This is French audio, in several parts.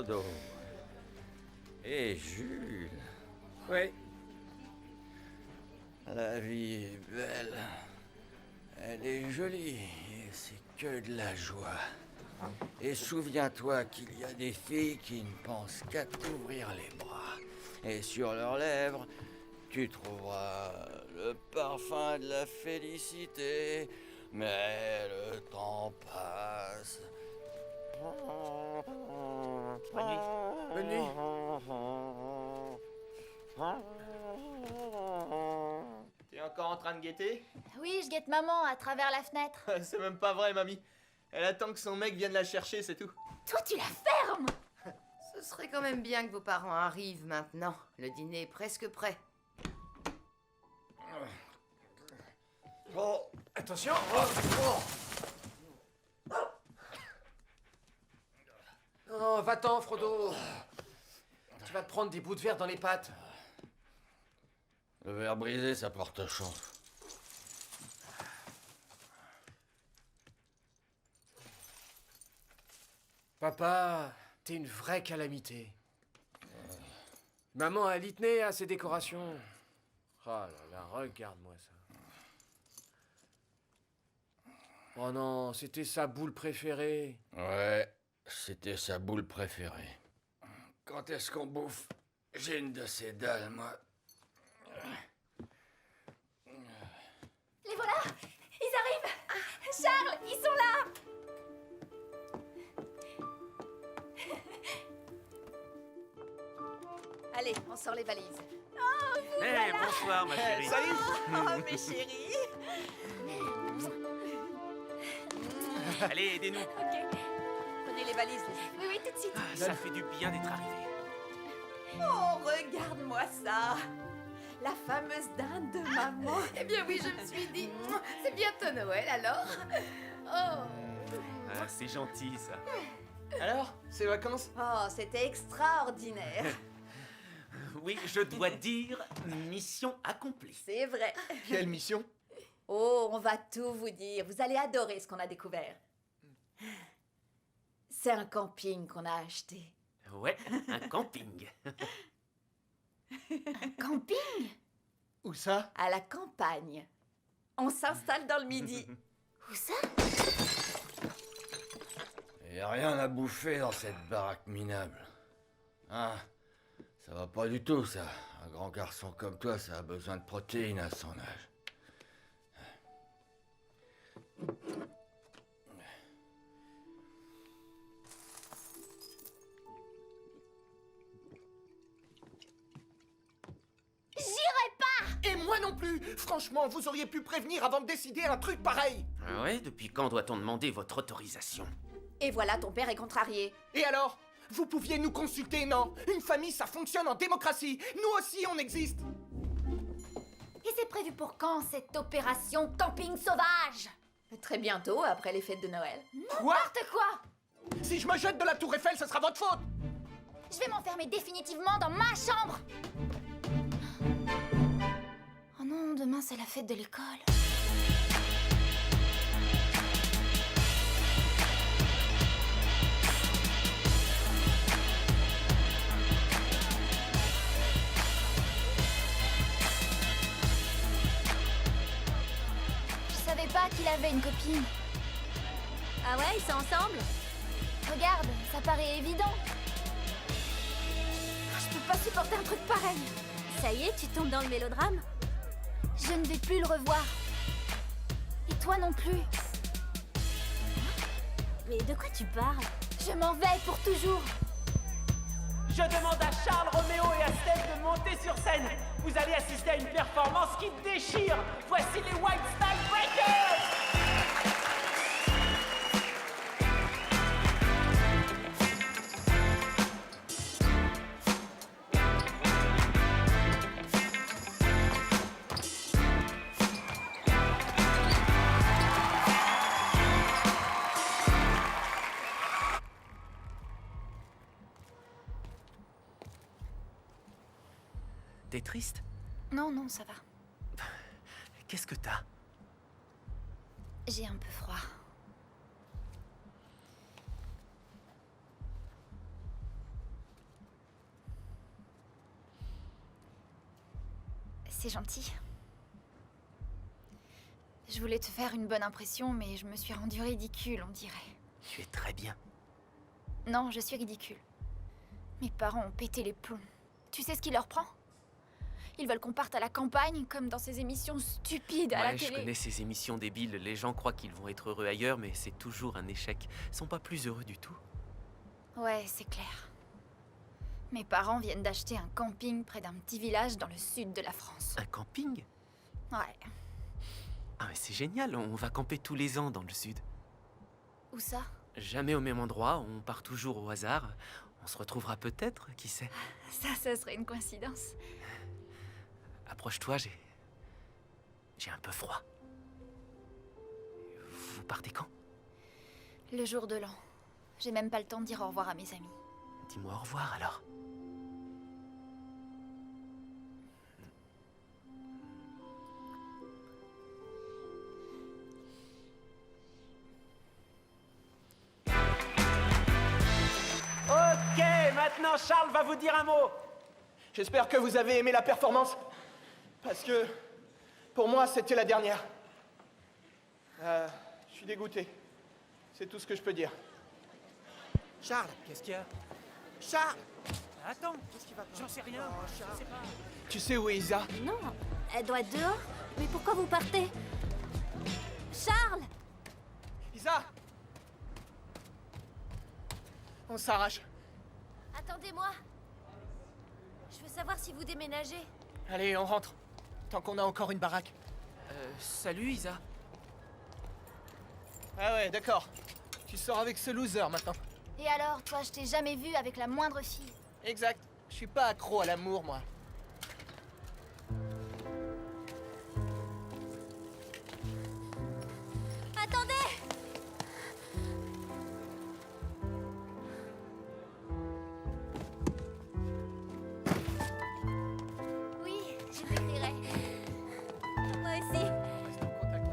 Frodo. Et Jules. Oui. La vie est belle. Elle est jolie. Et c'est que de la joie. Et souviens-toi qu'il y a des filles qui ne pensent qu'à t'ouvrir les bras. Et sur leurs lèvres, tu trouveras le parfum de la félicité. Mais le temps passe. Bonne nuit. Bonne nuit. T'es encore en train de guetter? Oui, je guette maman à travers la fenêtre. C'est même pas vrai, mamie. Elle attend que son mec vienne la chercher, c'est tout. Toi, tu la fermes! Ce serait quand même bien que vos parents arrivent maintenant. Le dîner est presque prêt. Oh, attention. Oh, va-t'en, Frodo. Tu vas te prendre des bouts de verre dans les pattes. Le verre brisé, ça porte chance. Papa, t'es une vraie calamité. Maman a litné à ses décorations. Oh là là, regarde-moi ça. Oh non, c'était sa boule préférée. Ouais, c'était sa boule préférée. Quand est-ce qu'on bouffe? J'ai une de ces dalles, moi. Les voilà! Ils arrivent! Charles, ils sont là! Allez, on sort les valises. Bonsoir, ma chérie. Salut! Oh, mes chéris! Allez, aidez-nous. Ok. Prenez les valises, les filles. Oui, oui, tout de suite. Ça fait du bien d'être arrivé. Oh, regarde-moi ça! La fameuse dinde de maman. Eh bien oui, je me suis dit, c'est bientôt Noël alors. Oh. Ah, c'est gentil, ça. Alors, ces vacances? Oh, c'était extraordinaire. Oui, je dois dire, mission accomplie. C'est vrai. Quelle mission? Oh, on va tout vous dire. Vous allez adorer ce qu'on a découvert. C'est un camping qu'on a acheté. Ouais, un camping. Camping? Où ça? À la campagne. On s'installe dans le midi. Où ça? Y a rien à bouffer dans cette baraque minable. Hein? Ça va pas du tout, ça. Un grand garçon comme toi, ça a besoin de protéines à son âge. Et moi non plus! Franchement, vous auriez pu prévenir avant de décider un truc pareil! Ah ouais, depuis quand doit-on demander votre autorisation? Et voilà, ton père est contrarié. Et alors? Vous pouviez nous consulter, non? Une famille, ça fonctionne en démocratie! Nous aussi, on existe! Et c'est prévu pour quand, cette opération camping sauvage? Très bientôt, après les fêtes de Noël. N'importe quoi! Si je me jette de la tour Eiffel, ce sera votre faute! Je vais m'enfermer définitivement dans ma chambre! Oh non, demain c'est la fête de l'école. Je savais pas qu'il avait une copine. Ah ouais, ils sont ensemble? Regarde, ça paraît évident. Je peux pas supporter un truc pareil. Ça y est, tu tombes dans le mélodrame? Je ne vais plus le revoir. Et toi non plus. Mais de quoi tu parles? Je m'en vais pour toujours. Je demande à Charles, Roméo et à Steph de monter sur scène. Vous allez assister à une performance qui déchire. Voici les White Style Breakers! T'es triste? Non, non, ça va. Qu'est-ce que t'as? J'ai un peu froid. C'est gentil. Je voulais te faire une bonne impression, mais je me suis rendue ridicule, on dirait. Tu es très bien. Non, je suis ridicule. Mes parents ont pété les plombs. Tu sais ce qui leur prend? Ils veulent qu'on parte à la campagne, comme dans ces émissions stupides à la Ouais, je télé. connais ces émissions débiles. Les gens croient qu'ils vont être heureux ailleurs, mais c'est toujours un échec. Ils sont pas plus heureux du tout. Ouais, c'est clair. Mes parents viennent d'acheter un camping près d'un petit village dans le sud de la France. Un camping? Ouais. Ah mais c'est génial, on va camper tous les ans dans le sud. Où ça? Jamais au même endroit, on part toujours au hasard. On se retrouvera peut-être, qui sait. Ça serait une coïncidence. Approche-toi, j'ai un peu froid. Vous partez quand? Le jour de l'an. J'ai même pas le temps de dire au revoir à mes amis. Dis-moi au revoir alors. Ok, maintenant Charles va vous dire un mot. J'espère que vous avez aimé la performance. Parce que, pour moi, c'était la dernière. Je suis dégoûté. C'est tout ce que je peux dire. Charles, Qu'est-ce qu'il y a? Charles, Attends, qu'est-ce qui va pas? j'en sais rien. Oh, Je Charles. sais pas. Tu sais où est Isa? Non, elle doit être dehors. Mais pourquoi vous partez? Charles! Isa! On s'arrache. Attendez-moi. Je veux savoir si vous déménagez. Allez, on rentre. Tant qu'on a encore une baraque. Salut Isa. Ah ouais, d'accord. Tu sors avec ce loser maintenant. Et alors, toi, je t'ai jamais vu avec la moindre fille. Exact. Je suis pas accro à l'amour, moi. Attendez! Oui, je t'écrirai. Moi aussi. Reste en contact.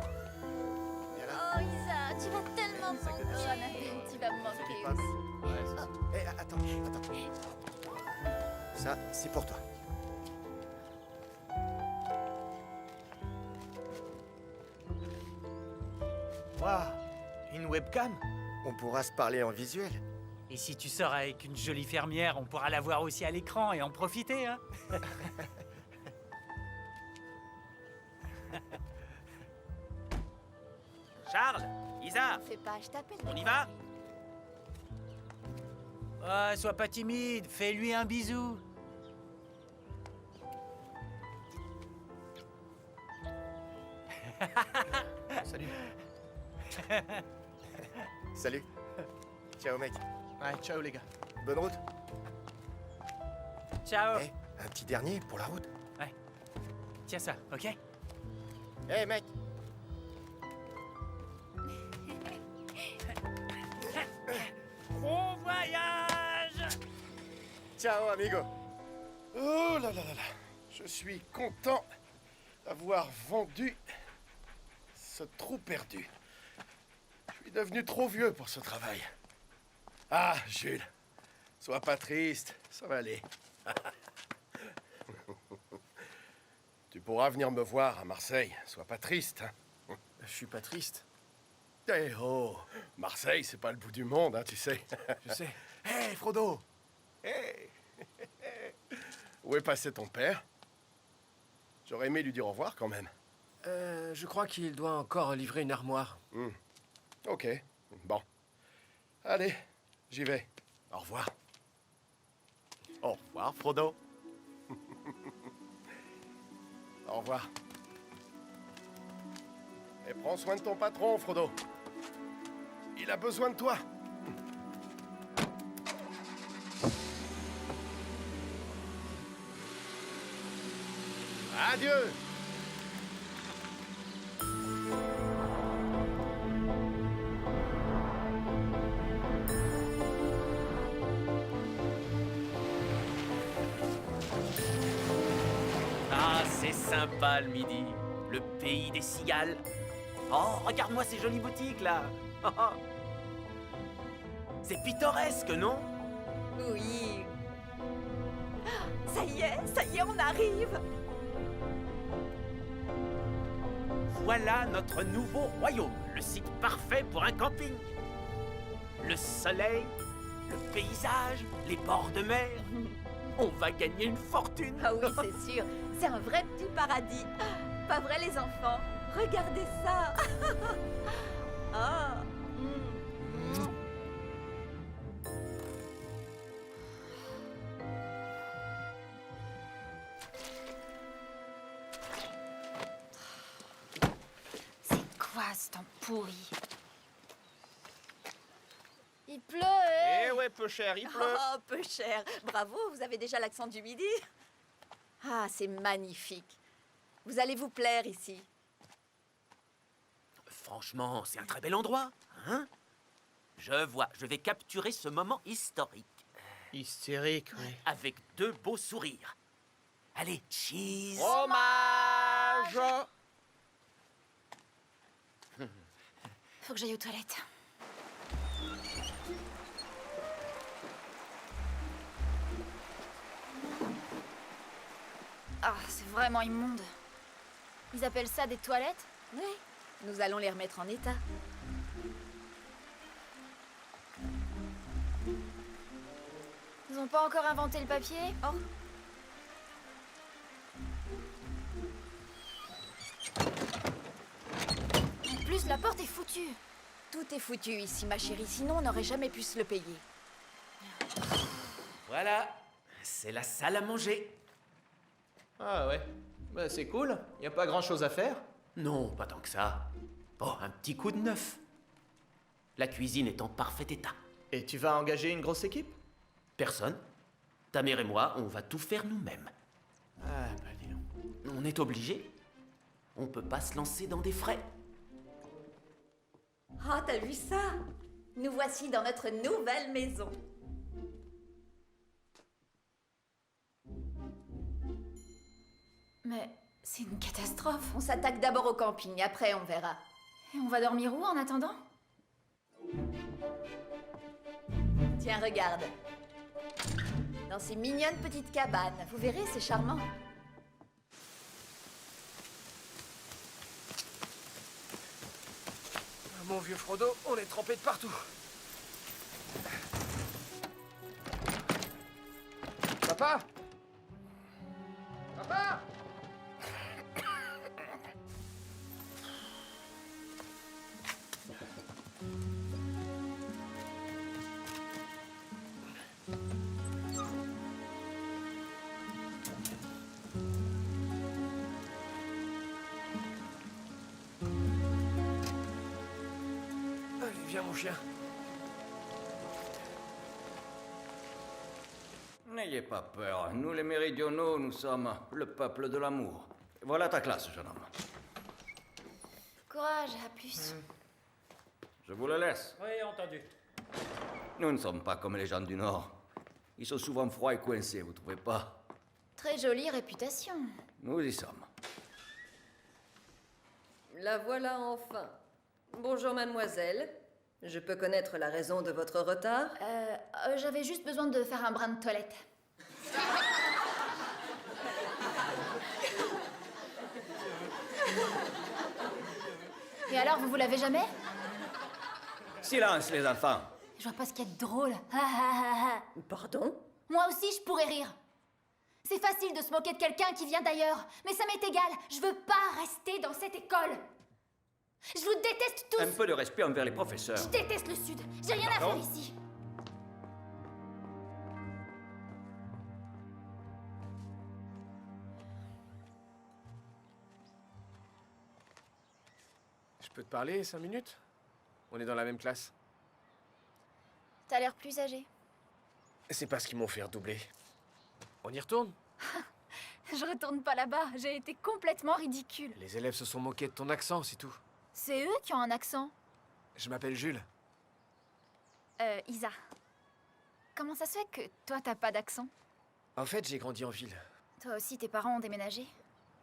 Oh Isa, tu vas tellement me manquer. Jonathan, tu vas me manquer pas aussi. Eh, attends. Ça, c'est pour toi. Waouh, une webcam? On pourra se parler en visuel. Et si tu sors avec une jolie fermière, on pourra la voir aussi à l'écran et en profiter, hein. Charles, Isa, Fais pas, je t'appelle. on y va? Oh, sois pas timide, fais-lui un bisou. Salut. Salut. Ciao, mec. Ouais, ciao les gars. Bonne route. Ciao. Eh, un petit dernier pour la route. Tiens ça, ok? Eh, mec. Bon voyage! Ciao, amigo. Oh là là là là. Je suis content d'avoir vendu ce trou perdu. Je suis devenu trop vieux pour ce travail. Ah, Jules, sois pas triste, ça va aller. Tu pourras venir me voir à Marseille, sois pas triste. Hein. Je suis pas triste. Eh oh, Marseille, c'est pas le bout du monde, hein, tu sais. Je sais. Hé, Frodo. Hé. Où est passé ton père? J'aurais aimé lui dire au revoir quand même. Je crois qu'il doit encore livrer une armoire. Ok, bon. Allez, j'y vais. Au revoir. Au revoir, Frodo. Au revoir. Et prends soin de ton patron, Frodo. Il a besoin de toi. Adieu. Ah, c'est sympa le midi. Le pays des cigales. Oh, regarde-moi ces jolies boutiques là. C'est pittoresque, non? Oui. Ça y est, on arrive. voilà notre nouveau royaume, le site parfait pour un camping. Le soleil, le paysage, les bords de mer. On va gagner une fortune. Ah oui, c'est sûr. C'est un vrai petit paradis. Pas vrai, les enfants? Regardez ça. Ah. C'est quoi ce temps pourri? Il pleut, Eh ouais, peu cher, il pleut. Oh, peu cher. Bravo, vous avez déjà l'accent du midi. Ah, c'est magnifique. Vous allez vous plaire ici. Franchement, c'est un très bel endroit, hein? Je vais capturer ce moment historique. Hystérique, oui. Avec 2 beaux sourires. Allez, cheese! Fromage! Faut que j'aille aux toilettes. Ah, c'est vraiment immonde. Ils appellent ça des toilettes? Oui, nous allons les remettre en état. Ils ont pas encore inventé le papier? Oh. En plus, la porte est foutue. Tout est foutu ici, ma chérie, sinon on n'aurait jamais pu se le payer. Voilà, c'est la salle à manger. Ah ouais, bah c'est cool, y a pas grand chose à faire. Non, pas tant que ça. Oh, un petit coup de neuf. La cuisine est en parfait état. Et tu vas engager une grosse équipe? Personne. Ta mère et moi, on va tout faire nous-mêmes. Ah bah dis donc. On est obligé. On peut pas se lancer dans des frais. Oh, t'as vu ça? Nous voici dans notre nouvelle maison. Mais c'est une catastrophe. On s'attaque d'abord au camping, après on verra. Et on va dormir où en attendant? Tiens, regarde. Dans ces mignonnes petites cabanes. Vous verrez, c'est charmant. Mon vieux Frodo, on est trempé de partout. Papa? Papa? Allez, viens mon chien. N'ayez pas peur. Nous, les méridionaux, nous sommes le peuple de l'amour. Voilà ta classe, jeune homme. Courage, à plus. Je vous le laisse. Oui, entendu. Nous ne sommes pas comme les gens du Nord. Ils sont souvent froids et coincés, vous trouvez pas? Très jolie réputation. Nous y sommes. La voilà enfin. Bonjour mademoiselle. Je peux connaître la raison de votre retard? J'avais juste besoin de faire un brin de toilette. Et alors, vous l'avez jamais? Silence, les enfants. Je vois pas ce qu'il y a de drôle. Pardon? Moi aussi, je pourrais rire. C'est facile de se moquer de quelqu'un qui vient d'ailleurs, mais ça m'est égal. Je veux pas rester dans cette école. Je vous déteste tous. Un peu de respect envers les professeurs. Je déteste le Sud. J'ai rien à faire ici. Je peux te parler 5 minutes? On est dans la même classe. T'as l'air plus âgé. C'est parce qu'ils m'ont fait redoubler. On y retourne? Je retourne pas là-bas. J'ai été complètement ridicule. Les élèves se sont moqués de ton accent, c'est tout. C'est eux qui ont un accent. Je m'appelle Jules. Isa. Comment ça se fait que toi, t'as pas d'accent? En fait, j'ai grandi en ville. Toi aussi, tes parents ont déménagé?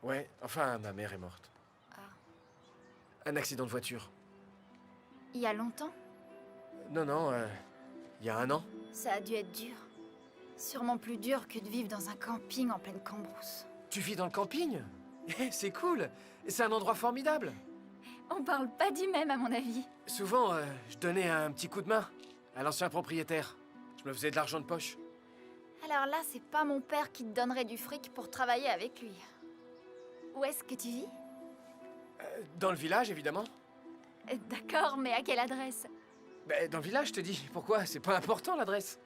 Ouais, enfin, ma mère est morte. Ah. Un accident de voiture. Il y a longtemps? Non, il y a 1 an. Ça a dû être dur. Sûrement plus dur que de vivre dans un camping en pleine cambrousse. Tu vis dans le camping? C'est cool. C'est un endroit formidable. On parle pas du même, à mon avis. Souvent, je donnais un petit coup de main à l'ancien propriétaire. Je me faisais de l'argent de poche. Alors là, c'est pas mon père qui te donnerait du fric pour travailler avec lui. Où est-ce que tu vis? Dans le village, évidemment. D'accord, mais à quelle adresse? Dans le village, je te dis. Pourquoi? C'est pas important, l'adresse.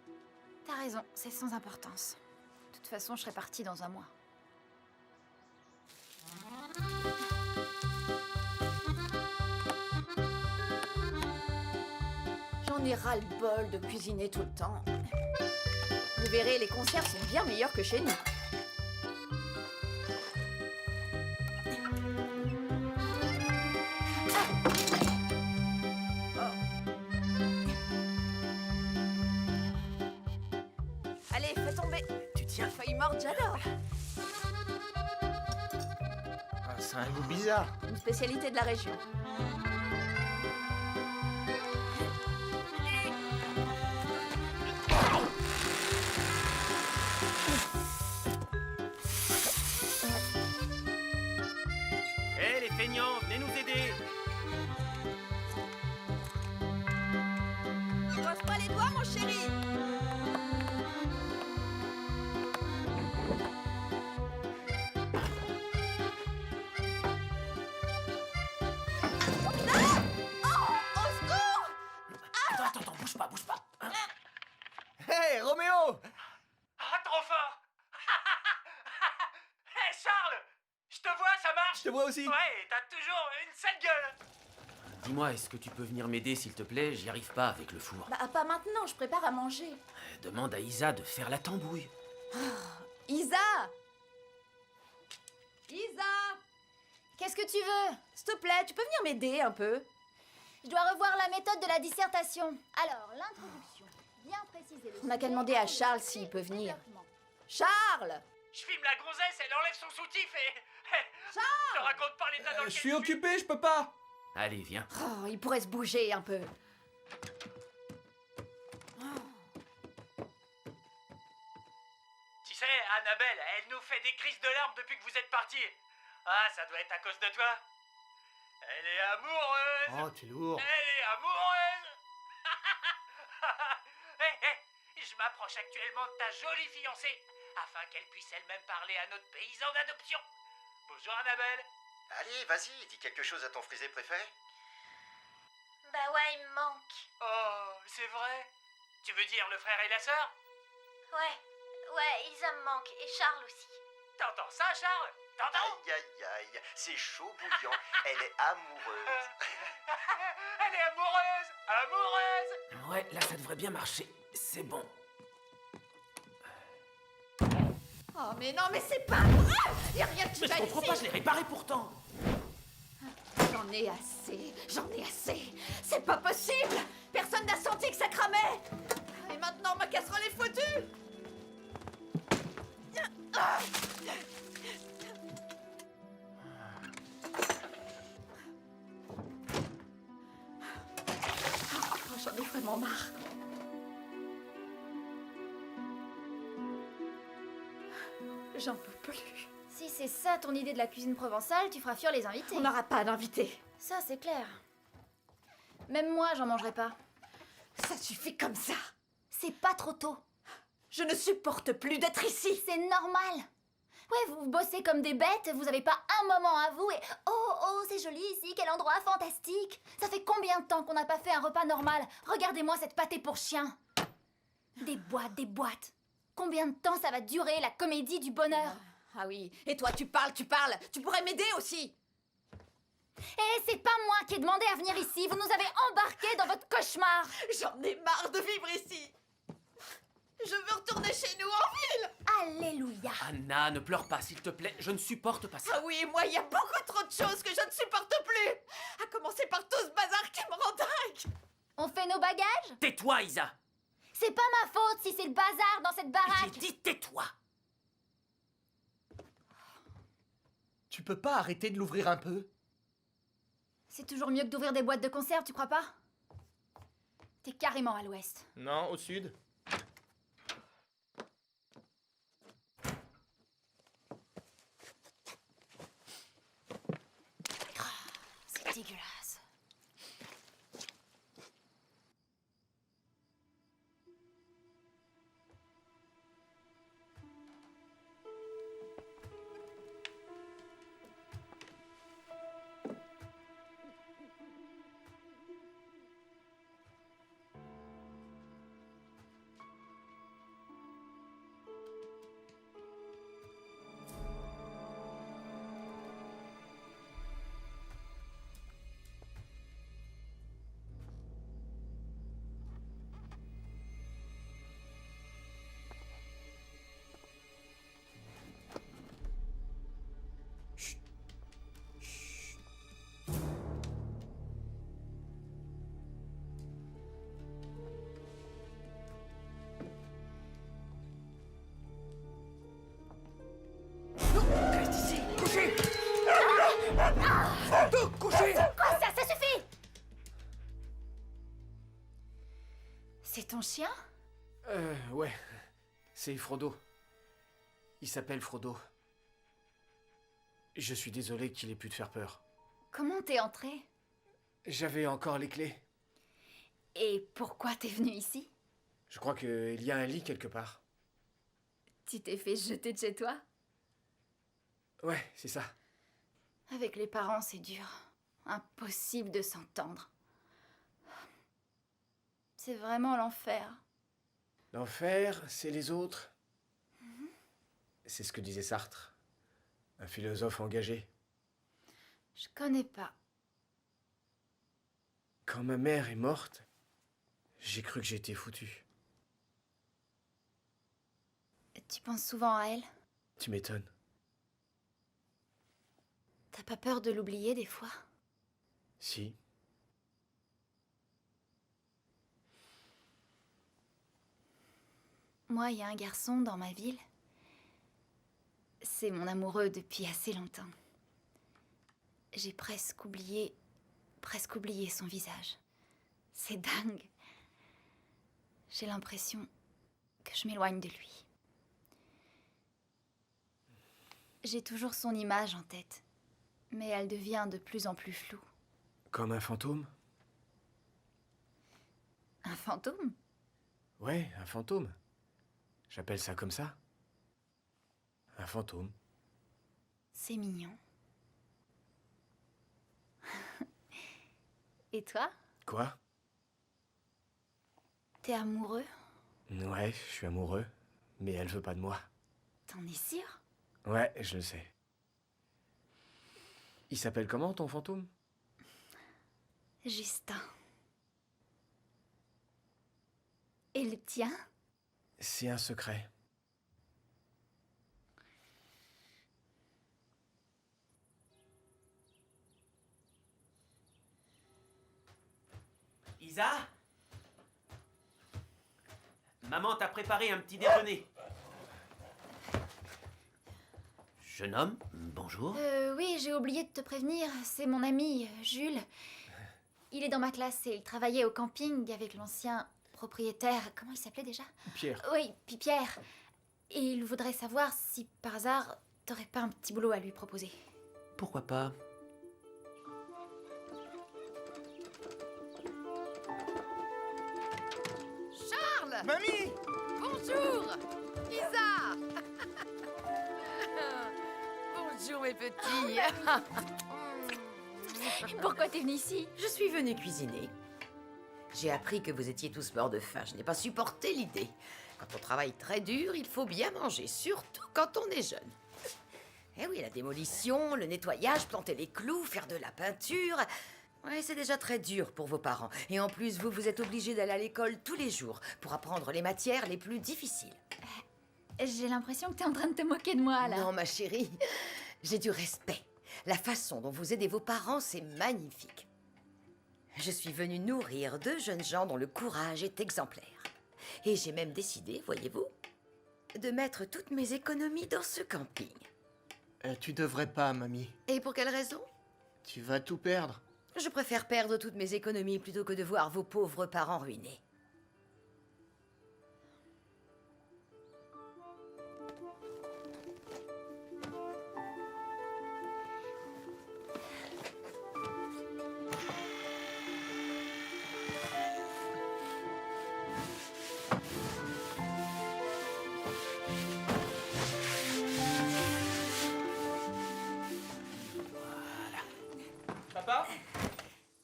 T'as raison, c'est sans importance. De toute façon, je serai partie dans un mois. J'en ai ras-le-bol de cuisiner tout le temps. Vous verrez, les conserves sont bien meilleures que chez nous. Allez, fais tomber. Tu tiens failli mordre, j'adore. Ah, c'est un goût bizarre. Une spécialité de la région. Hé, les feignants, venez nous aider. Brosse pas les doigts, mon chéri. Attends, bouge pas. Hé, Roméo! Ah, trop fort. Hé, Charles, je te vois, ça marche? Je te vois aussi. Ouais, t'as toujours une sale gueule. Dis-moi, est-ce que tu peux venir m'aider, s'il te plaît? J'y arrive pas avec le four. Bah, pas maintenant, je prépare à manger. Demande à Isa de faire la tambouille. Isa! Isa! Qu'est-ce que tu veux? S'il te plaît, tu peux venir m'aider un peu? Je dois revoir la méthode de la dissertation. Alors, l'introduction. Bien préciser le On n'a qu'à demander à Charles s'il peut venir. Charles! Je filme la gonzesse, elle enlève son soutif et... Charles! Je te raconte pas l'état dans lequel Je suis occupé, je peux pas. Allez, viens. Oh, il pourrait se bouger un peu. Tu sais, Annabelle, elle nous fait des crises de larmes depuis que vous êtes partis. Ah, ça doit être à cause de toi. Elle est amoureuse. Oh, t'es lourd. Elle est amoureuse. Je m'approche actuellement de ta jolie fiancée, afin qu'elle puisse elle-même parler à notre paysan d'adoption. Bonjour Annabelle. Allez, vas-y, dis quelque chose à ton frisé préféré. Bah ouais, il me manque. Oh, c'est vrai. Tu veux dire le frère et la sœur? Ouais, Isa me manque. Et Charles aussi. T'entends ça, Charles? T'entends? Aïe, aïe, aïe, c'est chaud bouillant, elle est amoureuse. Elle est amoureuse. Amoureuse. Ouais, là, ça devrait bien marcher. C'est bon. Oh, mais non, mais c'est pas vrai! Y'a rien qui Mais je va comprends ici. pas, je l'ai réparé pourtant. J'en ai assez. C'est pas possible! Personne n'a senti que ça cramait! Et maintenant, ma casserole est foutue! Oh, j'en ai vraiment marre. J'en peux plus. Si c'est ça ton idée de la cuisine provençale, tu feras fuir les invités. On n'aura pas d'invités. Ça, c'est clair. Même moi, j'en mangerai pas. Ça suffit comme ça. C'est pas trop tôt. Je ne supporte plus d'être ici. C'est normal. Ouais, vous bossez comme des bêtes, vous avez pas un moment à vous et... Oh, c'est joli ici, quel endroit fantastique. Ça fait combien de temps qu'on n'a pas fait un repas normal? Regardez-moi cette pâtée pour chien. Des boîtes. Combien de temps ça va durer, la comédie du bonheur? Ah oui, et toi tu parles. Tu pourrais m'aider aussi. Eh, c'est pas moi qui ai demandé à venir ici, vous nous avez embarqués dans votre cauchemar. J'en ai marre de vivre ici. Je veux retourner chez nous en ville. Alléluia. Anna, ne pleure pas, s'il te plaît. Je ne supporte pas ça. Ah oui, moi, il y a beaucoup trop de choses que je ne supporte plus. À commencer par tout ce bazar qui me rend dingue. On fait nos bagages? Tais-toi, Isa. C'est pas ma faute si c'est le bazar dans cette baraque. J'ai dit tais-toi. Tu peux pas arrêter de l'ouvrir un peu? C'est toujours mieux que d'ouvrir des boîtes de conserve, tu crois pas? T'es carrément à l'ouest. Non, au sud. C'est dégueulasse. Ton chien? Ouais. C'est Frodo. Il s'appelle Frodo. Je suis désolé qu'il ait pu te faire peur. Comment t'es entré? J'avais encore les clés. Et pourquoi t'es venu ici? Je crois qu'il y a un lit quelque part. Tu t'es fait jeter de chez toi? Ouais, c'est ça. Avec les parents, c'est dur. Impossible de s'entendre. C'est vraiment l'enfer. L'enfer, c'est les autres. C'est ce que disait Sartre. Un philosophe engagé. Je connais pas. Quand ma mère est morte, j'ai cru que j'étais foutu. Tu penses souvent à elle? Tu m'étonnes. T'as pas peur de l'oublier des fois? Si. Moi, il y a un garçon dans ma ville. C'est mon amoureux depuis assez longtemps. J'ai presque oublié son visage. C'est dingue. J'ai l'impression que je m'éloigne de lui. J'ai toujours son image en tête, mais elle devient de plus en plus floue. Comme un fantôme? Un fantôme? Ouais, un fantôme. J'appelle ça comme ça. Un fantôme. C'est mignon. Et toi? Quoi? T'es amoureux? Ouais, je suis amoureux, mais elle veut pas de moi. T'en es sûr? Ouais, je le sais. Il s'appelle comment, ton fantôme? Justin. Et le tien? C'est un secret. Isa? Maman t'a préparé un petit déjeuner. Jeune homme, bonjour. Oui, j'ai oublié de te prévenir. C'est mon ami, Jules. Il est dans ma classe et il travaillait au camping avec l'ancien propriétaire. Comment il s'appelait déjà? Pierre. Oui, puis Pierre. Et il voudrait savoir si, par hasard, t'aurais pas un petit boulot à lui proposer. Pourquoi pas? Charles! Mamie! Bonjour! Isa! Bonjour mes petits! Pourquoi t'es venu ici? Je suis venue cuisiner. J'ai appris que vous étiez tous morts de faim. Je n'ai pas supporté l'idée. Quand on travaille très dur, il faut bien manger, surtout quand on est jeune. Eh oui, la démolition, le nettoyage, planter les clous, faire de la peinture... Ouais, c'est déjà très dur pour vos parents. Et en plus, vous êtes obligés d'aller à l'école tous les jours pour apprendre les matières les plus difficiles. J'ai l'impression que t'es en train de te moquer de moi, là. Non, ma chérie, j'ai du respect. La façon dont vous aidez vos parents, c'est magnifique. Je suis venue nourrir 2 jeunes gens dont le courage est exemplaire. Et j'ai même décidé, voyez-vous, de mettre toutes mes économies dans ce camping. Tu devrais pas, mamie. Et pour quelle raison? Tu vas tout perdre. Je préfère perdre toutes mes économies plutôt que de voir vos pauvres parents ruinés. Papa?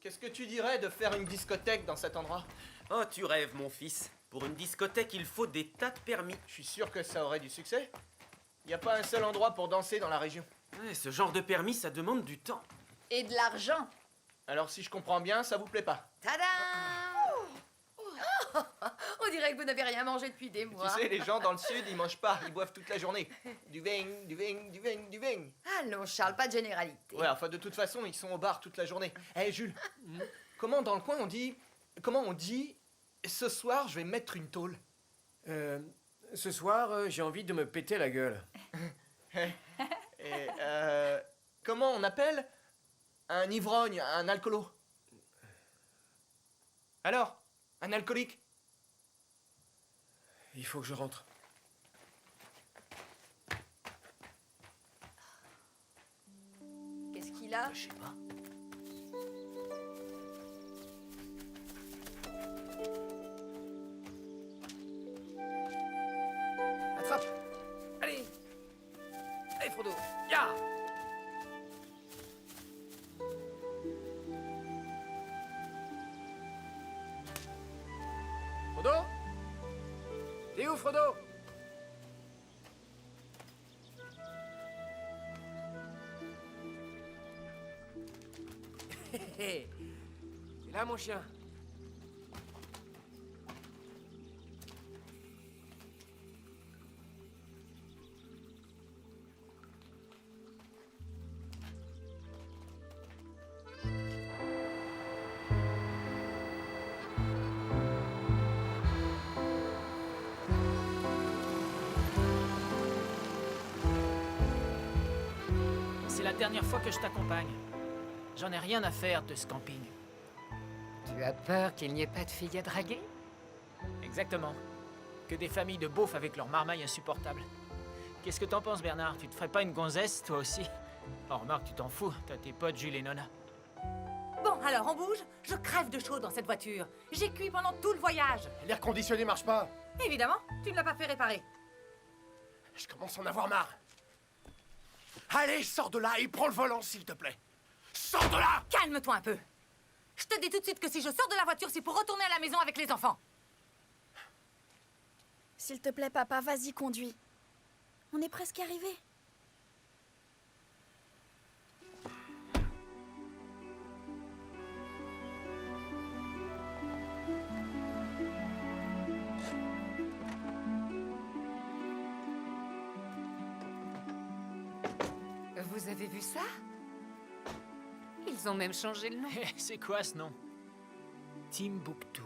Qu'est-ce que tu dirais de faire une discothèque dans cet endroit? Oh, tu rêves, mon fils. Pour une discothèque, il faut des tas de permis. Je suis sûr que ça aurait du succès. Y a pas un seul endroit pour danser dans la région. Ouais, ce genre de permis, ça demande du temps. Et de l'argent. Alors si je comprends bien, ça vous plaît pas? Tadam! On dirait que vous n'avez rien mangé depuis des mois. Tu sais, les gens dans le sud, ils mangent pas, ils boivent toute la journée. Du vin, du vin, du vin, du vin. Allons, Charles, pas de généralité. Ouais, enfin de toute façon, ils sont au bar toute la journée. Eh Jules, comment dans le coin on dit... Comment on dit... Ce soir, je vais mettre une tôle. Ce soir, j'ai envie de me péter la gueule. Et, comment on appelle un ivrogne, un alcoolo? Alors, un alcoolique? Il faut que je rentre. Qu'est-ce qu'il a? Je sais pas. Attrape! Allez! Allez, Frodo! Ya! Frodo? T'es où, Frodo? T'es là, mon chien? C'est la dernière fois que je t'accompagne. J'en ai rien à faire de ce camping. Tu as peur qu'il n'y ait pas de filles à draguer? Exactement. Que des familles de beaufs avec leurs marmailles insupportables. Qu'est-ce que t'en penses, Bernard? Tu te ferais pas une gonzesse, toi aussi? Oh, remarque, tu t'en fous. T'as tes potes Jules et Nona. Bon, alors on bouge. Je crève de chaud dans cette voiture. J'ai cuit pendant tout le voyage. L'air conditionné marche pas. Évidemment, tu ne l'as pas fait réparer. Je commence à en avoir marre. Allez, sors de là et prends le volant, s'il te plaît. Sors de là! Calme-toi un peu. Je te dis tout de suite que si je sors de la voiture, c'est pour retourner à la maison avec les enfants. S'il te plaît, papa, vas-y, conduis. On est presque arrivés. Vous avez vu ça? Ils ont même changé le nom. C'est quoi ce nom? Timbuktu.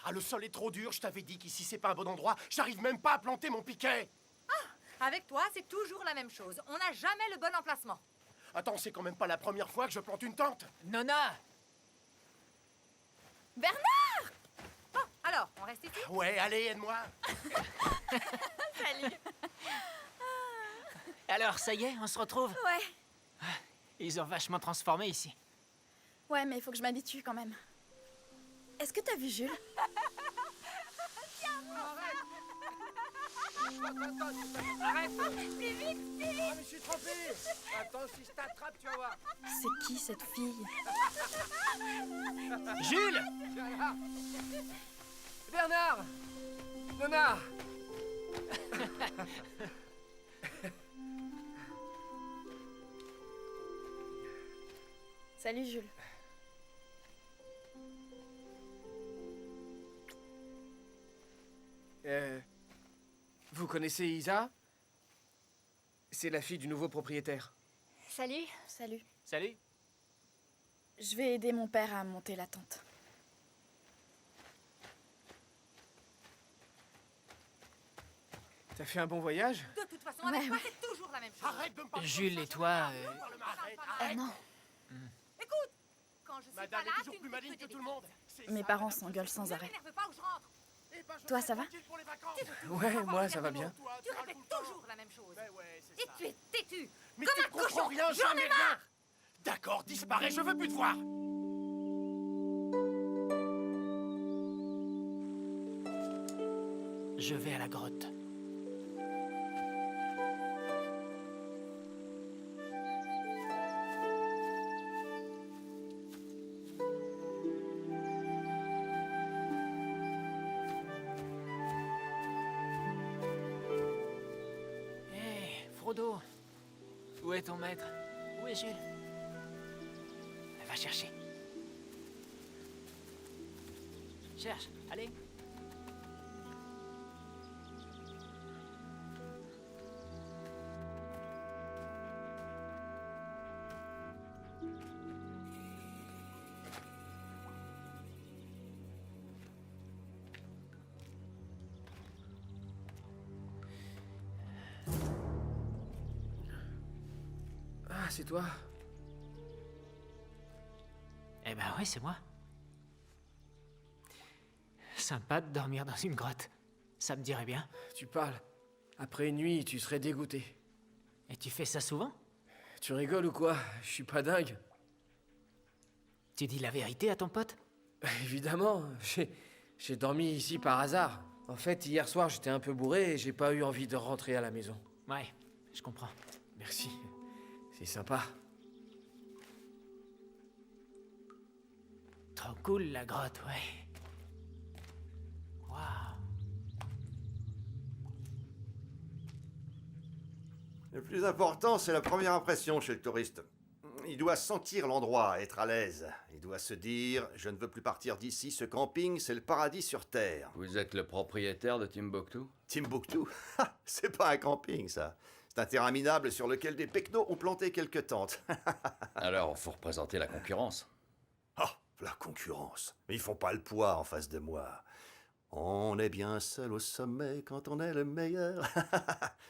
Ah, le sol est trop dur, je t'avais dit qu'ici c'est pas un bon endroit. J'arrive même pas à planter mon piquet. Avec toi, c'est toujours la même chose. On n'a jamais le bon emplacement. Attends, c'est quand même pas la première fois que je plante une tente. Nona! Bernard! Bon, alors, on reste ici? Ouais, allez, aide-moi. Salut! Alors, ça y est, on se retrouve? Ouais. Ils ont vachement transformé ici. Ouais, mais il faut que je m'habitue quand même. Est-ce que t'as vu Jules? Arrête! Plus vite, plus vite! Ah, mais je suis trompé! Attends, si je t'attrape, tu vas voir. C'est qui cette fille? Jules! Viens là. Bernard! Nona! Salut Jules. Vous connaissez Isa? C'est la fille du nouveau propriétaire. Salut. Salut. Salut. Je vais aider mon père à monter la tente. T'as fait un bon voyage? De toute façon, avec toi, c'est toujours la même chose. Arrête de me parler. Jules et toi... Ah non. Écoute, quand je suis Madame pas là, est toujours tu plus ne fais maligne que que des tout le monde. Mes parents s'engueulent sans Ne arrêt. m'énerve pas ou je rentre. Toi, ça va? Ouais, moi, ça va bien. Tu répètes toujours la même chose. Et tu es têtu. Mais Comme tu un comprends cochon. rien, J'en jamais ai rien. marre. D'accord, disparais, je veux plus te voir. Je vais à la grotte. Hé, Frodo. Où est ton maître? Où est Jules? Va chercher. Cherche, allez. c'est toi? Eh ben ouais, c'est moi. Sympa de dormir dans une grotte. Ça me dirait bien. Tu parles. Après une nuit, tu serais dégoûté. Et tu fais ça souvent? Tu rigoles ou quoi? Je suis pas dingue. Tu dis la vérité à ton pote? Évidemment, j'ai dormi ici par hasard. En fait, hier soir, j'étais un peu bourré et j'ai pas eu envie de rentrer à la maison. Ouais, je comprends. Merci. C'est sympa. Trop cool la grotte, ouais. Waouh. Le plus important, c'est la première impression chez le touriste. Il doit sentir l'endroit, être à l'aise. Il doit se dire « Je ne veux plus partir d'ici, ce camping, c'est le paradis sur Terre. » Vous êtes le propriétaire de Timbuktu? Timbuktu? C'est pas un camping, ça. C'est un terrain minable sur lequel des pecnos ont planté quelques tentes. Alors, faut représenter la concurrence. Ah, la concurrence. Mais ils font pas le poids en face de moi. On est bien seul au sommet quand on est le meilleur.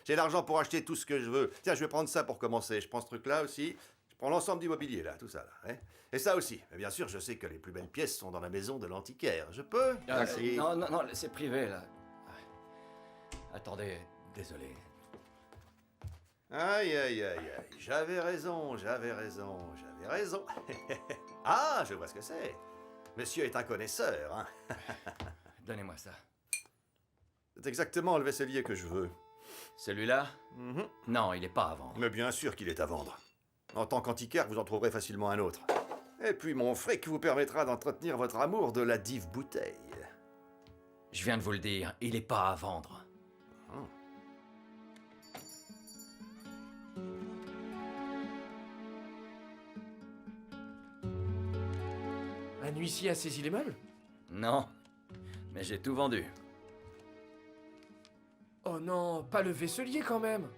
J'ai l'argent pour acheter tout ce que je veux. Tiens, je vais prendre ça pour commencer. Je prends ce truc-là aussi. Je prends l'ensemble du mobilier, là, tout ça, là. Hein. Et ça aussi. Mais bien sûr, je sais que les plus belles pièces sont dans la maison de l'antiquaire. Je peux? Merci. Non, non, non, c'est privé, là. Attendez, désolé. Aïe, aïe, aïe, aïe. J'avais raison, j'avais raison, j'avais raison. Ah, je vois ce que c'est. Monsieur est un connaisseur, hein. Donnez-moi ça. C'est exactement le vaisselier que je veux. Celui-là? Non, il est pas à vendre. Mais bien sûr qu'il est à vendre. En tant qu'antiquaire, vous en trouverez facilement un autre. Et puis mon fric vous permettra d'entretenir votre amour de la dive bouteille. Je viens de vous le dire, il est pas à vendre. Un huissier a saisi les meubles? Non, mais j'ai tout vendu. Oh non, pas le vaisselier quand même.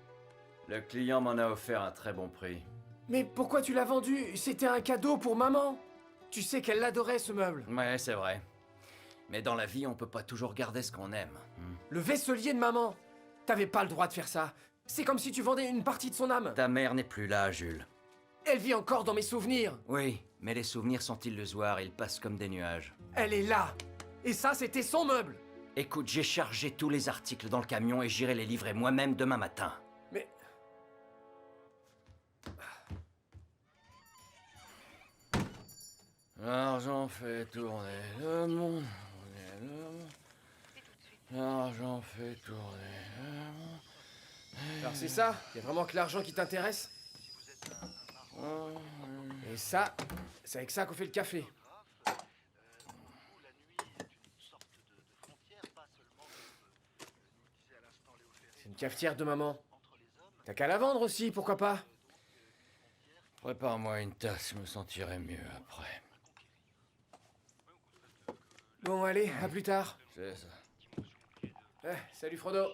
Le client m'en a offert un très bon prix. Mais pourquoi tu l'as vendu? C'était un cadeau pour maman. Tu sais qu'elle l'adorait ce meuble. Ouais, c'est vrai. Mais dans la vie, on peut pas toujours garder ce qu'on aime. Le vaisselier de maman. T'avais pas le droit de faire ça. C'est comme si tu vendais une partie de son âme. Ta mère n'est plus là, Jules. Elle vit encore dans mes souvenirs. Oui, mais les souvenirs sont illusoires, ils passent comme des nuages. Elle est là. Et ça, c'était son meuble. Écoute, j'ai chargé tous les articles dans le camion et j'irai les livrer moi-même demain matin. Mais... L'argent fait tourner le monde. L'argent fait tourner le monde. Alors c'est ça? Y a vraiment que l'argent qui t'intéresse? Et ça, c'est avec ça qu'on fait le café. C'est une cafetière de maman. T'as qu'à la vendre aussi, pourquoi pas? Prépare-moi une tasse, je me sentirai mieux après. Bon, allez, à plus tard. C'est ça. Salut Frodo.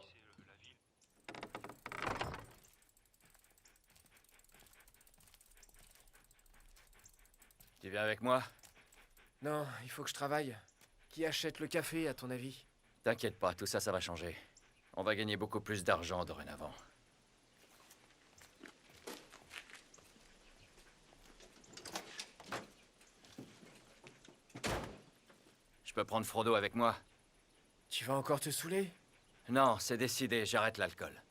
Tu viens avec moi? Non, il faut que je travaille. Qui achète le café, à ton avis? T'inquiète pas, tout ça, ça va changer. On va gagner beaucoup plus d'argent dorénavant. Je peux prendre Frodo avec moi? Tu vas encore te saouler? Non, c'est décidé, j'arrête l'alcool.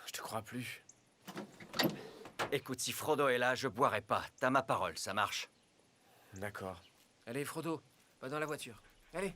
Je te crois plus. Écoute, si Frodo est là, je boirai pas. T'as ma parole, ça marche? D'accord. Allez, Frodo, va dans la voiture. Allez.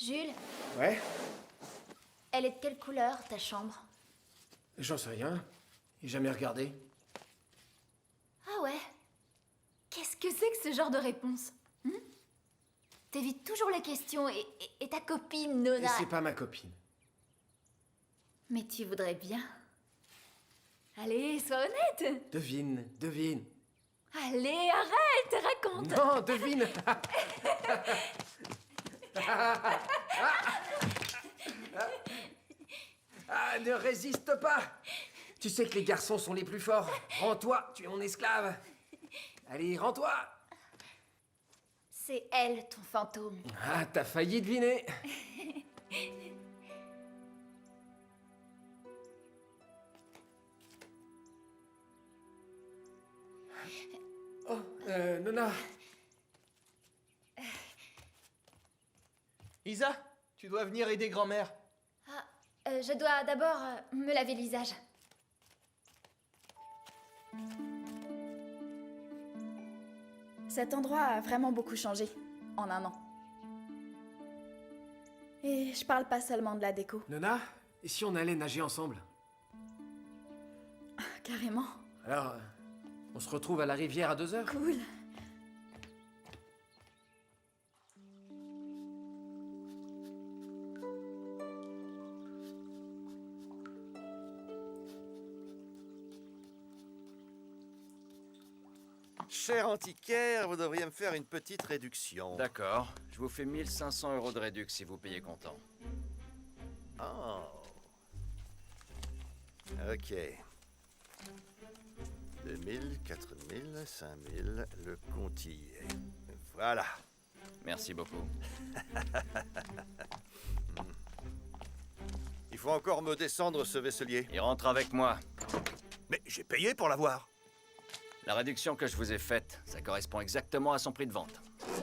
Jules, Ouais? elle est de quelle couleur, ta chambre? J'en sais rien. J'ai jamais regardé. Ah ouais? Qu'est-ce que c'est que ce genre de réponse? T'évites toujours les questions et ta copine, Et Nona... c'est pas ma copine. Mais tu voudrais bien. Allez, sois honnête. Devine, devine. Allez, arrête, raconte. Non, devine. Ah, ne résiste pas. Tu sais que les garçons sont les plus forts. Rends-toi, tu es mon esclave. Allez, rends-toi. C'est elle, ton fantôme. Ah, t'as failli deviner. Oh, Nona. Isa, tu dois venir aider grand-mère. Je dois d'abord me laver le visage. Cet endroit a vraiment beaucoup changé en un an. Et je parle pas seulement de la déco. Nona, et si on allait nager ensemble? Carrément. Alors, on se retrouve à la rivière à 2h? Cool. Cher antiquaire, vous devriez me faire une petite réduction. D'accord, je vous fais 1500 € de réduc si vous payez comptant. Oh. Ok. 2000, 4000, 5000, le compte y est. Voilà. Merci beaucoup. Il faut encore me descendre ce vaisselier. Il rentre avec moi. Mais j'ai payé pour l'avoir. La réduction que je vous ai faite, ça correspond exactement à son prix de vente.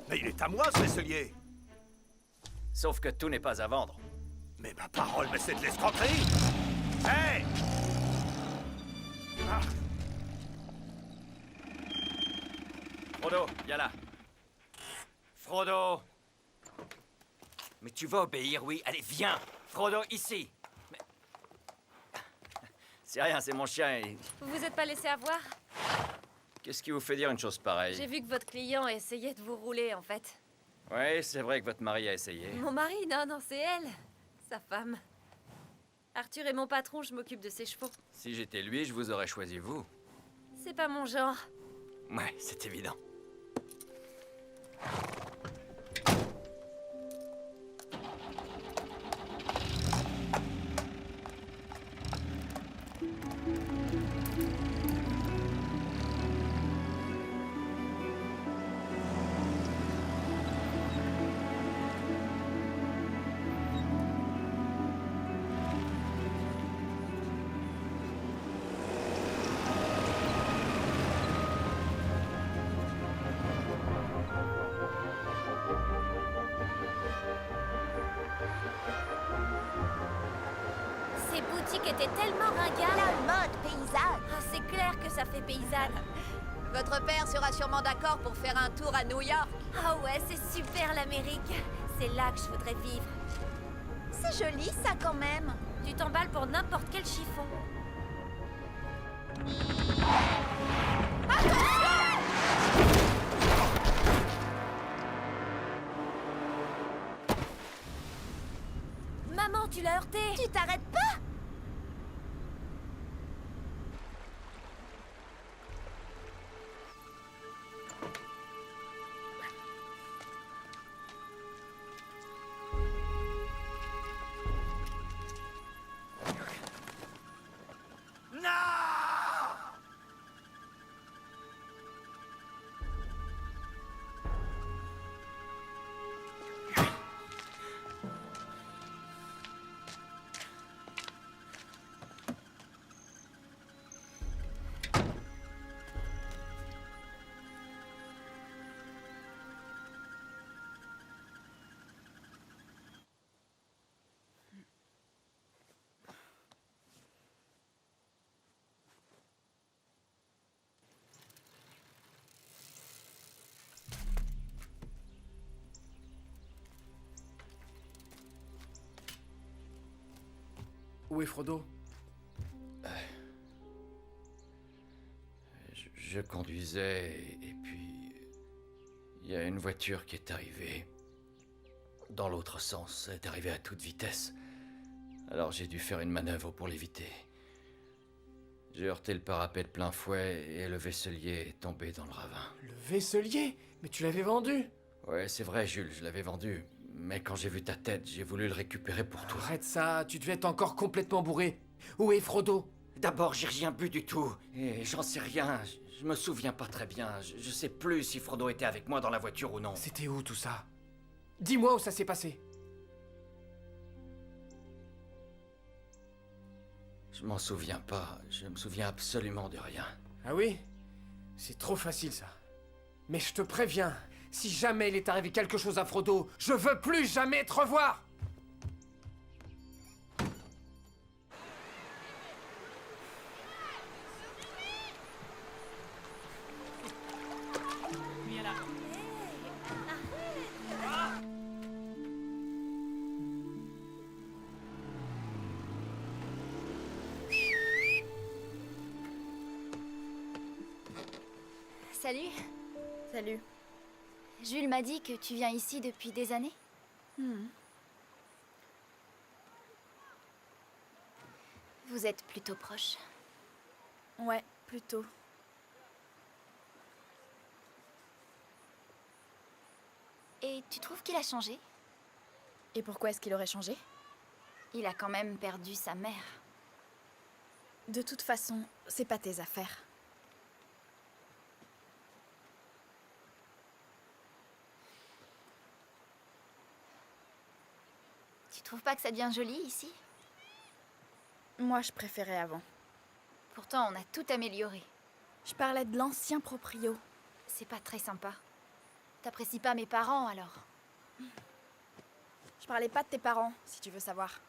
Mais il est à moi ce vaisselier. Sauf que tout n'est pas à vendre. Mais ma parole, mais c'est de l'escroquerie. Hé! Ah. Frodo, viens là. Frodo! Mais tu vas obéir, oui? Allez, viens! Frodo, ici! Mais... C'est rien, c'est mon chien et... Vous vous êtes pas laissé avoir? Qu'est-ce qui vous fait dire une chose pareille? J'ai vu que votre client essayait de vous rouler, en fait. Oui, c'est vrai que votre mari a essayé. Mon mari? Non, c'est elle. Sa femme. Arthur est mon patron, je m'occupe de ses chevaux. Si j'étais lui, je vous aurais choisi vous. C'est pas mon genre. Ouais, c'est évident. Ces boutiques étaient tellement ringardes. La mode paysanne. Ah, c'est clair que ça fait paysanne. Votre père sera sûrement d'accord pour faire un tour à New York. Ah ouais, c'est super l'Amérique. C'est là que je voudrais vivre. C'est joli ça quand même. Tu t'emballes pour n'importe quel chiffon. Maman, tu l'as heurté. Tu t'arrêtes pas? Où est Frodo? Je conduisais et puis... Il y a une voiture qui est arrivée. Dans l'autre sens, elle est arrivée à toute vitesse. Alors j'ai dû faire une manœuvre pour l'éviter. J'ai heurté le parapet de plein fouet et le vaisselier est tombé dans le ravin. Le vaisselier? Mais tu l'avais vendu? Ouais, c'est vrai, Jules, je l'avais vendu. Mais quand j'ai vu ta tête, j'ai voulu le récupérer pour toi. Arrête ça, tu devais être encore complètement bourré. Où est Frodo? D'abord, j'ai rien bu du tout. Et j'en sais rien, je me souviens pas très bien. Je sais plus si Frodo était avec moi dans la voiture ou non. C'était où tout ça? Dis-moi où ça s'est passé. Je m'en souviens pas, je me souviens absolument de rien. Ah oui? C'est trop facile ça. Mais je te préviens, si jamais il est arrivé quelque chose à Frodo, je veux plus jamais te revoir! Salut. Salut. Jules m'a dit que tu viens ici depuis des années. Vous êtes plutôt proches. Ouais, plutôt. Et tu trouves qu'il a changé? Et pourquoi est-ce qu'il aurait changé? Il a quand même perdu sa mère. De toute façon, c'est pas tes affaires. Tu trouves pas que ça devient joli ici? Moi, je préférais avant. Pourtant, on a tout amélioré. Je parlais de l'ancien proprio. C'est pas très sympa. T'apprécies pas mes parents, alors? Je parlais pas de tes parents, si tu veux savoir.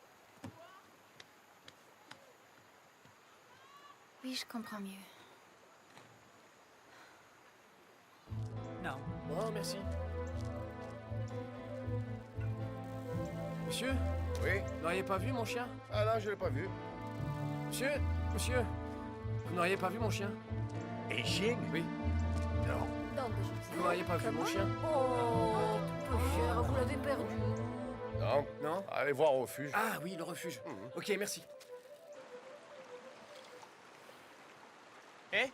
Oui, je comprends mieux. Non. Non, merci. Monsieur? Oui? Vous n'auriez pas vu mon chien? Ah non, je l'ai pas vu. Monsieur? Monsieur? Vous n'auriez pas vu mon chien? Et Jing? Oui. Non. Vous n'auriez pas vu mon chien? Oh, tout peu cher, vous l'avez perdu. Non? Non? Allez voir au refuge. Ah oui, le refuge. Ok, merci. Eh?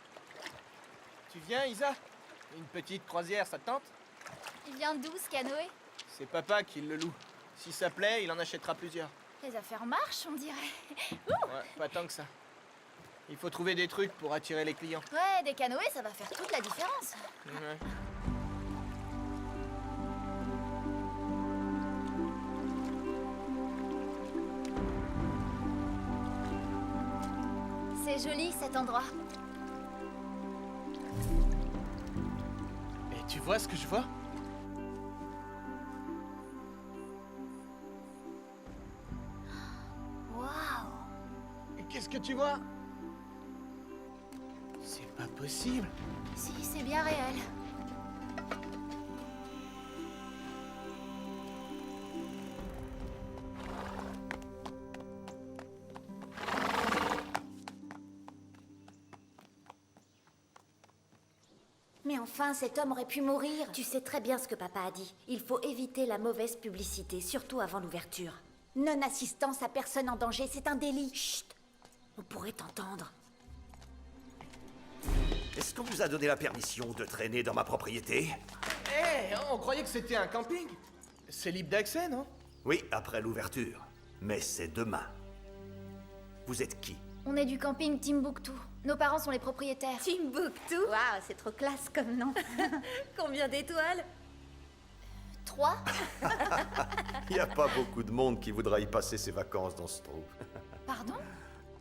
Tu viens, Isa? Une petite croisière, ça te tente? Il vient d'où, ce canoë? C'est papa qui le loue. Si ça plaît, il en achètera plusieurs. Les affaires marchent, on dirait. Ouais, pas tant que ça. Il faut trouver des trucs pour attirer les clients. Ouais, des canoës, ça va faire toute la différence. Ouais. C'est joli, cet endroit. Et tu vois ce que je vois? Waouh! Et qu'est-ce que tu vois? C'est pas possible. Si, c'est bien réel. Mais enfin, cet homme aurait pu mourir. Tu sais très bien ce que papa a dit. Il faut éviter la mauvaise publicité, surtout avant l'ouverture. Non-assistance à personne en danger, c'est un délit. Chut! On pourrait t'entendre. Est-ce qu'on vous a donné la permission de traîner dans ma propriété? Eh, on croyait que c'était un camping. C'est libre d'accès, non? Oui, après l'ouverture. Mais c'est demain. Vous êtes qui? On est du camping Timbuktu. Nos parents sont les propriétaires. Timbuktu? Waouh, c'est trop classe comme nom. Combien d'étoiles? 3. Il n'y a pas beaucoup de monde qui voudra y passer ses vacances dans ce trou. Pardon?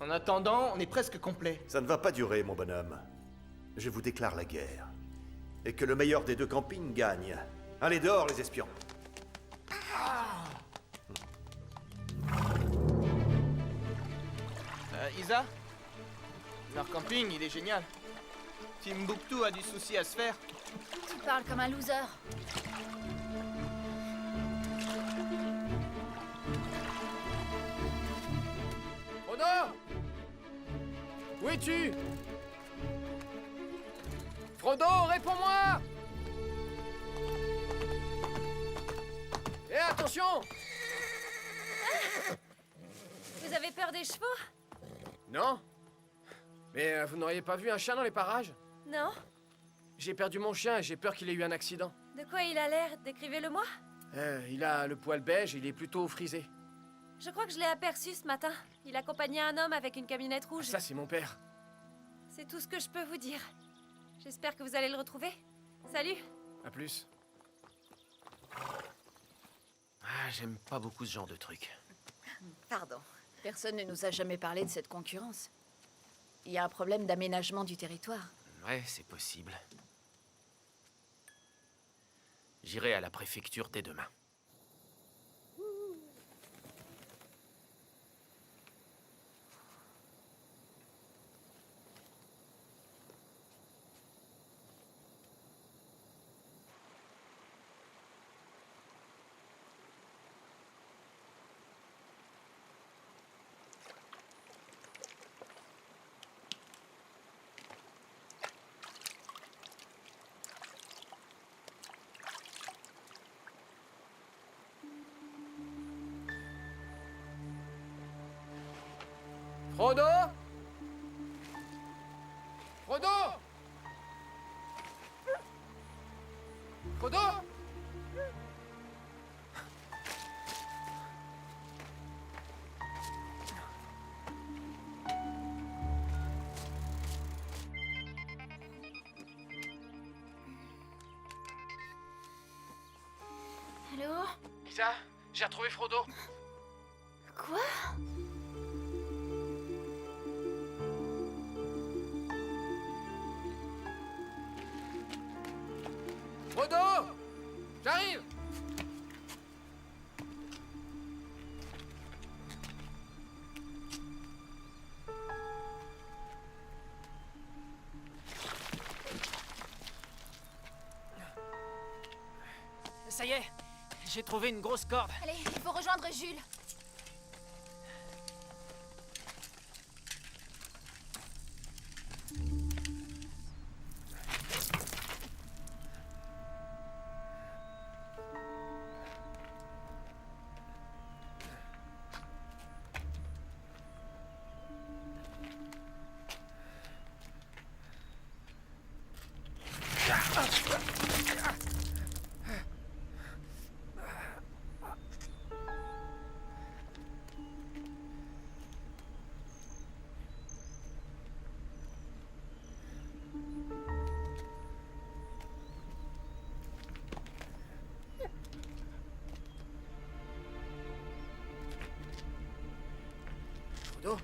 En attendant, on est presque complet. Ça ne va pas durer, mon bonhomme. Je vous déclare la guerre. Et que le meilleur des deux campings gagne. Allez dehors, les espions. Isa? Leur camping, il est génial. Timbuktu a du souci à se faire. Tu parles comme un loser. Frodo! Où es-tu? Frodo, réponds-moi! Et attention! Vous avez peur des chevaux? Non? Mais vous n'auriez pas vu un chien dans les parages? Non? J'ai perdu mon chien et j'ai peur qu'il ait eu un accident. De quoi il a l'air? Décrivez-le-moi. Il a le poil beige et il est plutôt frisé. Je crois que je l'ai aperçu ce matin. Il accompagnait un homme avec une camionnette rouge. Ça, c'est mon père. C'est tout ce que je peux vous dire. J'espère que vous allez le retrouver. Salut. À plus. Ah, j'aime pas beaucoup ce genre de truc. Pardon. Personne ne nous a jamais parlé de cette concurrence. Il y a un problème d'aménagement du territoire. Ouais, c'est possible. J'irai à la préfecture dès demain. Frodo? Frodo? Frodo? Allô? Lisa, j'ai retrouvé Frodo. Quoi? Frodo! J'arrive! Ça y est, j'ai trouvé une grosse corde. Allez, il faut rejoindre Jules. Frodo?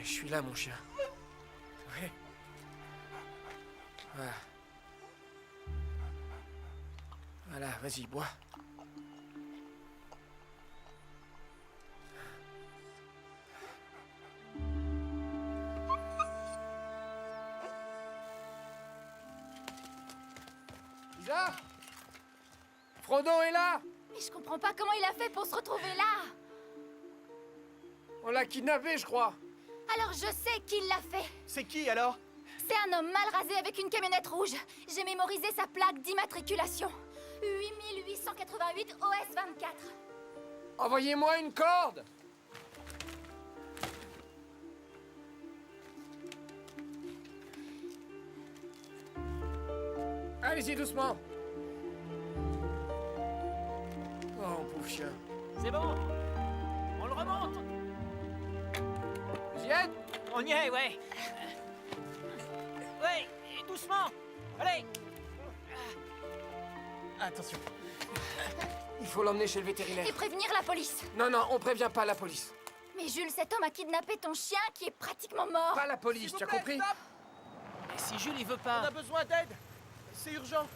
Je suis là, mon chien. Ouais. Voilà. Voilà, vas-y, bois. Lisa? Frodo est là! Mais je comprends pas comment il a fait pour se retrouver là. On l'a kidnappé, je crois. Alors je sais qui l'a fait. C'est qui alors? C'est un homme mal rasé avec une camionnette rouge. J'ai mémorisé sa plaque d'immatriculation. 8888 OS 24. Envoyez-moi une corde! Allez-y doucement. Oh, pauvre chien. C'est bon. On le remonte. Vous y êtes? On y est, ouais. Ouais, et doucement. Allez. Attention. Il faut l'emmener chez le vétérinaire. Et prévenir la police. Non, non, on prévient pas la police. Mais Jules, cet homme a kidnappé ton chien qui est pratiquement mort. Pas la police, tu as compris? Stop! Et si Jules, il veut pas... On a besoin d'aide. C'est urgent.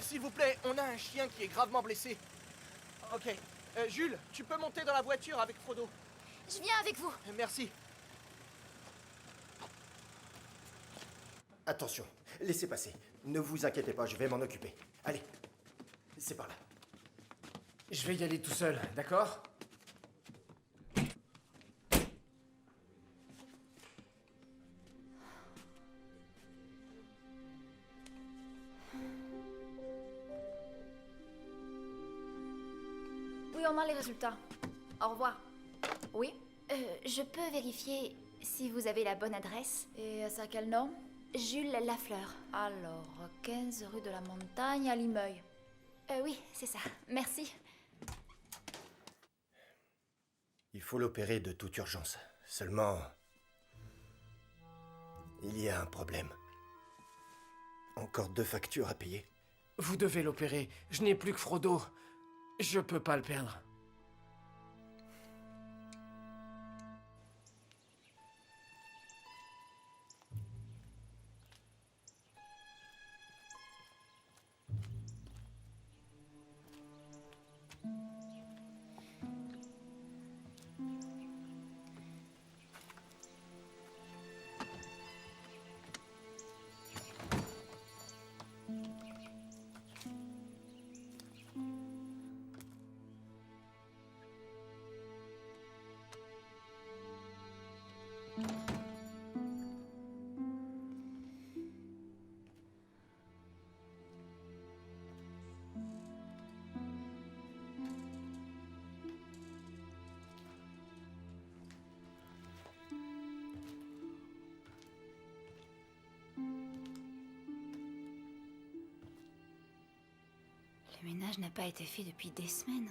S'il vous plaît, on a un chien qui est gravement blessé. Ok. Jules, tu peux monter dans la voiture avec Frodo. Je viens avec vous. Merci. Attention, laissez passer. Ne vous inquiétez pas, je vais m'en occuper. Allez, c'est par là. Je vais y aller tout seul, d'accord? Oui, on a les résultats. Au revoir. Oui? Je peux vérifier si vous avez la bonne adresse. Et c'est à quel nom? Jules Lafleur. Alors, 15 rue de la Montagne à Limeuil. Oui, c'est ça. Merci. Il faut l'opérer de toute urgence. Seulement... il y a un problème. Encore 2 factures à payer. Vous devez l'opérer. Je n'ai plus que Frodo. Je peux pas le perdre. Le ménage n'a pas été fait depuis des semaines.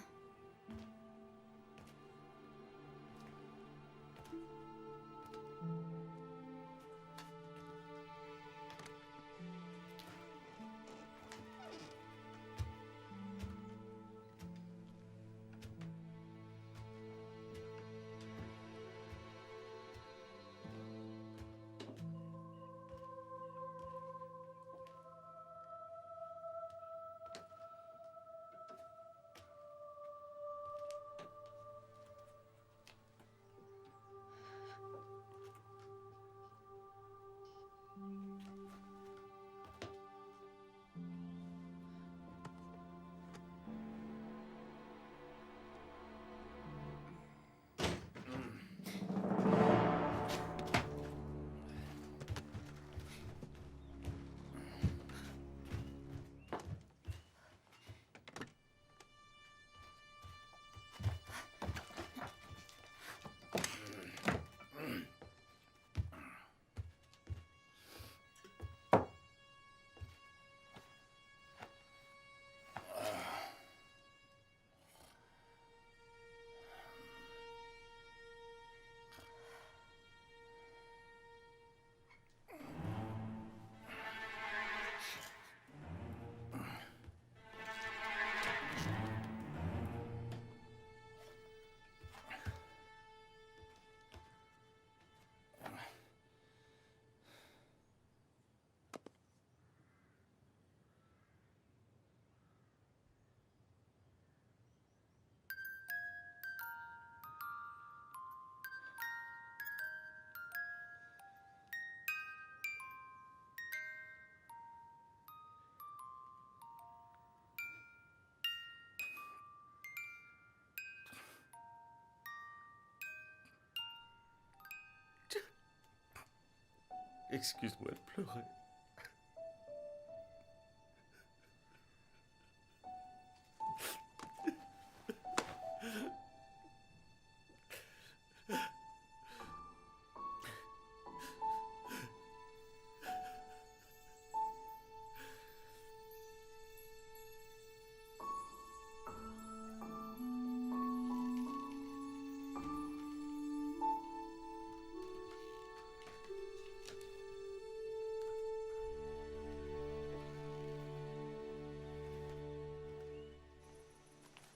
Excuse-moi de pleurer.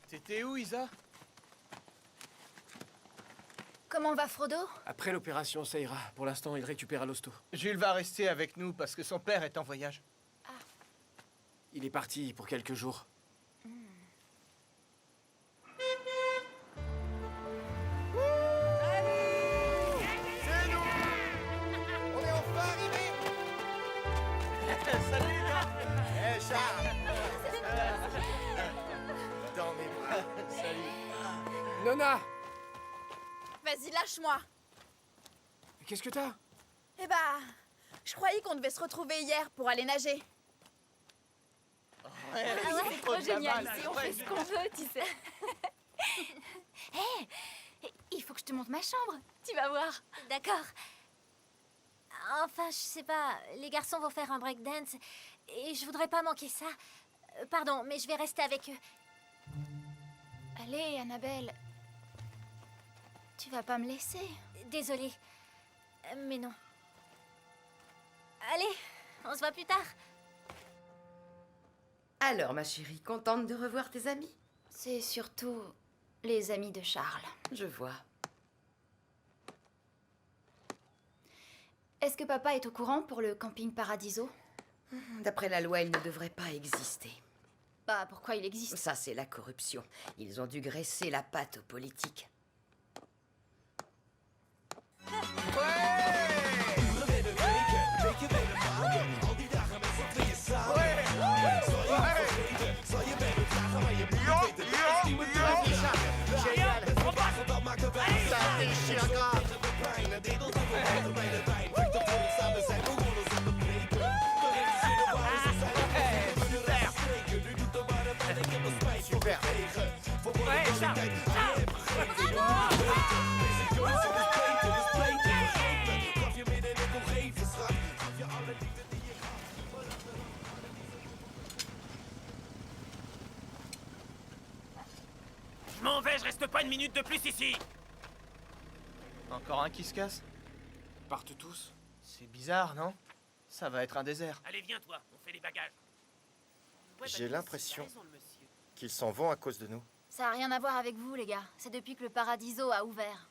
T'étais où, Isa? Comment va Frodo? Après l'opération, ça ira. Pour l'instant, il récupère à l'hosto. Jules va rester avec nous parce que son père est en voyage. Il est parti pour quelques jours. On est enfin arrivés. Salut les gars. Hé Charles. Dans mes bras. Salut. Nona! Vas-y, lâche-moi. Qu'est-ce que t'as? Eh bah, je croyais qu'on devait se retrouver hier pour aller nager. Ouais, Ah ouais, c'est trop génial ici, on fait ce qu'on veut, tu sais. Hé, il faut que je te montre ma chambre. Tu vas voir. D'accord. Enfin, je sais pas, les garçons vont faire un breakdance et je voudrais pas manquer ça. Pardon, mais je vais rester avec eux. Allez, Annabelle. Tu vas pas me laisser. Désolée, mais non. Allez, on se voit plus tard. Alors, ma chérie, contente de revoir tes amis? C'est surtout les amis de Charles. Je vois. Est-ce que papa est au courant pour le camping Paradiso? D'après la loi, il ne devrait pas exister. Bah, pourquoi il existe? Ça, c'est la corruption. Ils ont dû graisser la patte aux politiques. Super. Ouais, Charles, Charles. Je m'en vais, je reste pas une minute de plus ici. Encore un qui se casse? Ils partent tous. C'est bizarre, non? Ça va être un désert. Allez, viens toi, on fait les bagages. J'ai l'impression qu'ils s'en vont à cause de nous. Ça a rien à voir avec vous, les gars. C'est depuis que le Paradiso a ouvert.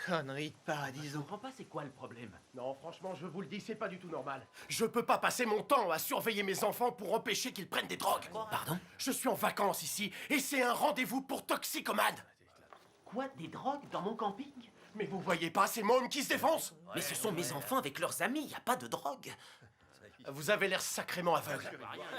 Connerie de Paradiso. Je comprends pas c'est quoi le problème. Non, franchement, je vous le dis, c'est pas du tout normal. Je peux pas passer mon temps à surveiller mes enfants pour empêcher qu'ils prennent des drogues. Pardon? Je suis en vacances ici, et c'est un rendez-vous pour toxicomanes. Quoi? Des drogues dans mon camping? Mais vous voyez pas ces mômes qui se défoncent? Mais ce sont mes enfants avec leurs amis, y a pas de drogue. Vous avez l'air sacrément aveugle.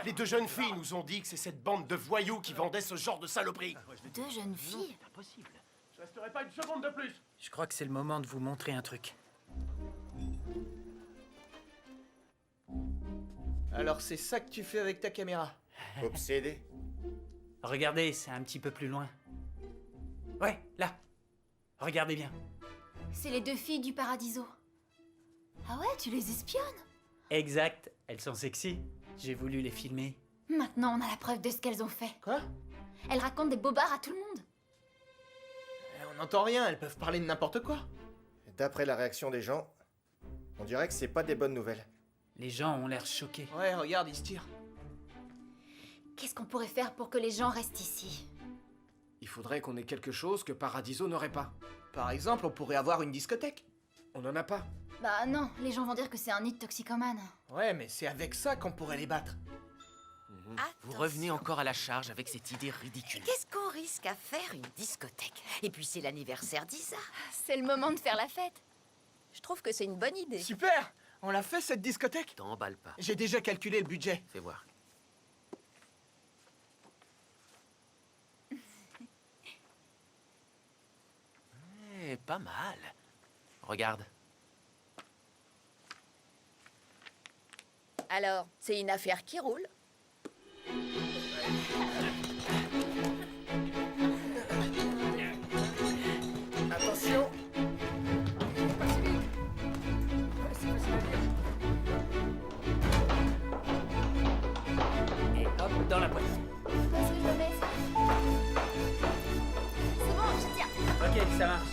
Les deux jeunes filles nous ont dit que c'est cette bande de voyous qui vendait ce genre de saloperie. Deux jeunes filles? C'est impossible. Je resterai pas une seconde de plus. Je crois que c'est le moment de vous montrer un truc. Alors c'est ça que tu fais avec ta caméra? Obsédé? Regardez, c'est un petit peu plus loin. Ouais, là. Regardez bien. C'est les deux filles du Paradiso. Ah ouais, tu les espionnes? Exact, elles sont sexy. J'ai voulu les filmer. Maintenant, on a la preuve de ce qu'elles ont fait. Quoi? Elles racontent des bobards à tout le monde. On n'entend rien, elles peuvent parler de n'importe quoi. D'après la réaction des gens, on dirait que c'est pas des bonnes nouvelles. Les gens ont l'air choqués. Ouais, regarde, ils se tirent. Qu'est-ce qu'on pourrait faire pour que les gens restent ici? Il faudrait qu'on ait quelque chose que Paradiso n'aurait pas. Par exemple, on pourrait avoir une discothèque. On n'en a pas. Bah non, les gens vont dire que c'est un nid de toxicomane. Ouais, mais c'est avec ça qu'on pourrait les battre. Vous revenez encore à la charge avec cette idée ridicule. Qu'est-ce qu'on risque à faire une discothèque? Et puis c'est l'anniversaire d'Isa. C'est le moment de faire la fête. Je trouve que c'est une bonne idée. Super! On l'a fait cette discothèque? T'emballes pas. J'ai déjà calculé le budget. Fais voir. Pas mal. Regarde. Alors, c'est une affaire qui roule. Attention! Et hop, dans la poitrine. Est-ce que je me mets? C'est bon, je tiens. Ok, ça marche.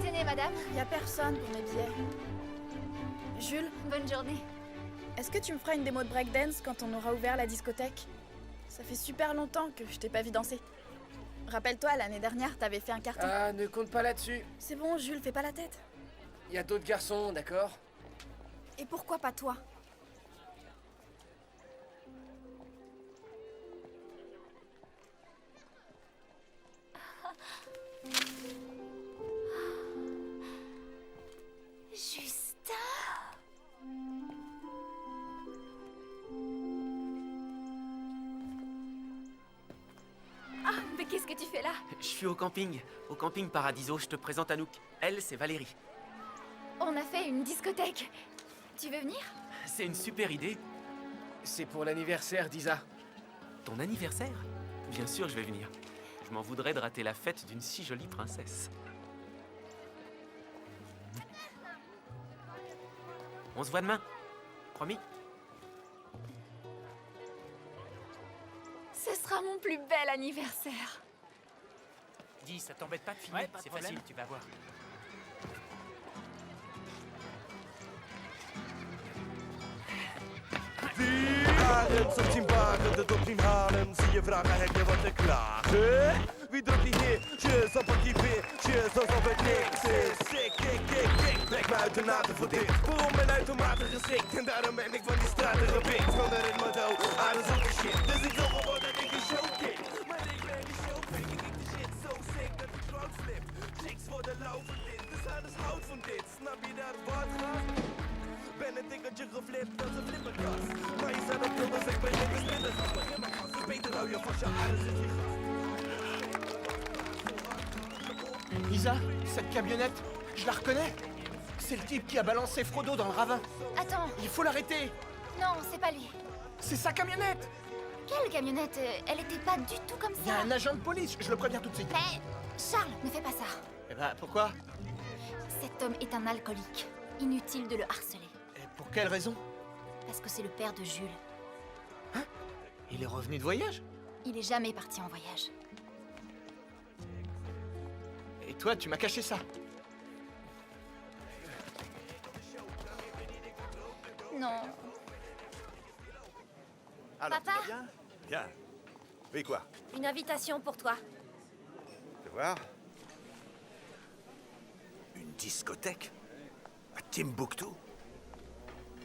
Tenez, madame. Y a personne pour mes billets. Jules, Bonne journée. est-ce que tu me feras une démo de breakdance quand on aura ouvert la discothèque? Ça fait super longtemps que je t'ai pas vu danser. Rappelle-toi, l'année dernière, t'avais fait un carton. Ah, ne compte pas là-dessus. C'est bon, Jules, fais pas la tête. Il y a d'autres garçons, d'accord? Et pourquoi pas toi? Justin. que tu fais là? Je suis au camping Paradiso. Je te présente Anouk. Elle, c'est Valérie. On a fait une discothèque. Tu veux venir? C'est une super idée. C'est pour l'anniversaire d'Isa. Ton anniversaire? Bien sûr, je vais venir. Je m'en voudrais de rater la fête d'une si jolie princesse. On se voit demain. Promis? Ce sera mon plus bel anniversaire. Dis, ça t'embête pas de filmer? C'est facile, tu vas voir. Arend, zo zien wagen, de dop zien halen. Zie je vragen, heb je wat te klagen? Wie drukt die hit? Cheers op een kiepje, cheers alsof het niks is. Sick, kick, kick, kick, trek me uit de naten voor dit. Waarom ben uitermate geschikt en daarom ben ik van die straten gepikt. Van de ritme dood, Arend zo'n shit. Dus ik wil gewoon dat ik een show kick. Maar ik ben die show, ik kick de shit zo sick dat de crowd slipt. Chicks worden lauw van dit, dus Arend houdt van dit. Snap je daar wat gaat? Ben een tikkeltje geflipt als een flipperkast. Maar je staat op nul, dus ik ben in de slinder. Maar je mag vast, dus beter hou je vast, je Arend zit hier gast. Isa, cette camionnette, je la reconnais. C'est le type qui a balancé Frodo dans le ravin. Attends. Il faut l'arrêter. Non, c'est pas lui. C'est sa camionnette. Quelle camionnette? Elle était pas du tout comme ça. Il y a un agent de police, je le préviens tout de suite. Mais Charles, ne fais pas ça. Eh ben, pourquoi? Cet homme est un alcoolique. Inutile de le harceler. Et pour quelle raison? Parce que c'est le père de Jules. Hein? Il est revenu de voyage? Il est jamais parti en voyage. Et toi, tu m'as caché ça. Non. Alors, Papa? tu vas bien? Bien. Oui, quoi? Une invitation pour toi. Fais voir. Une discothèque? À Timbuktu?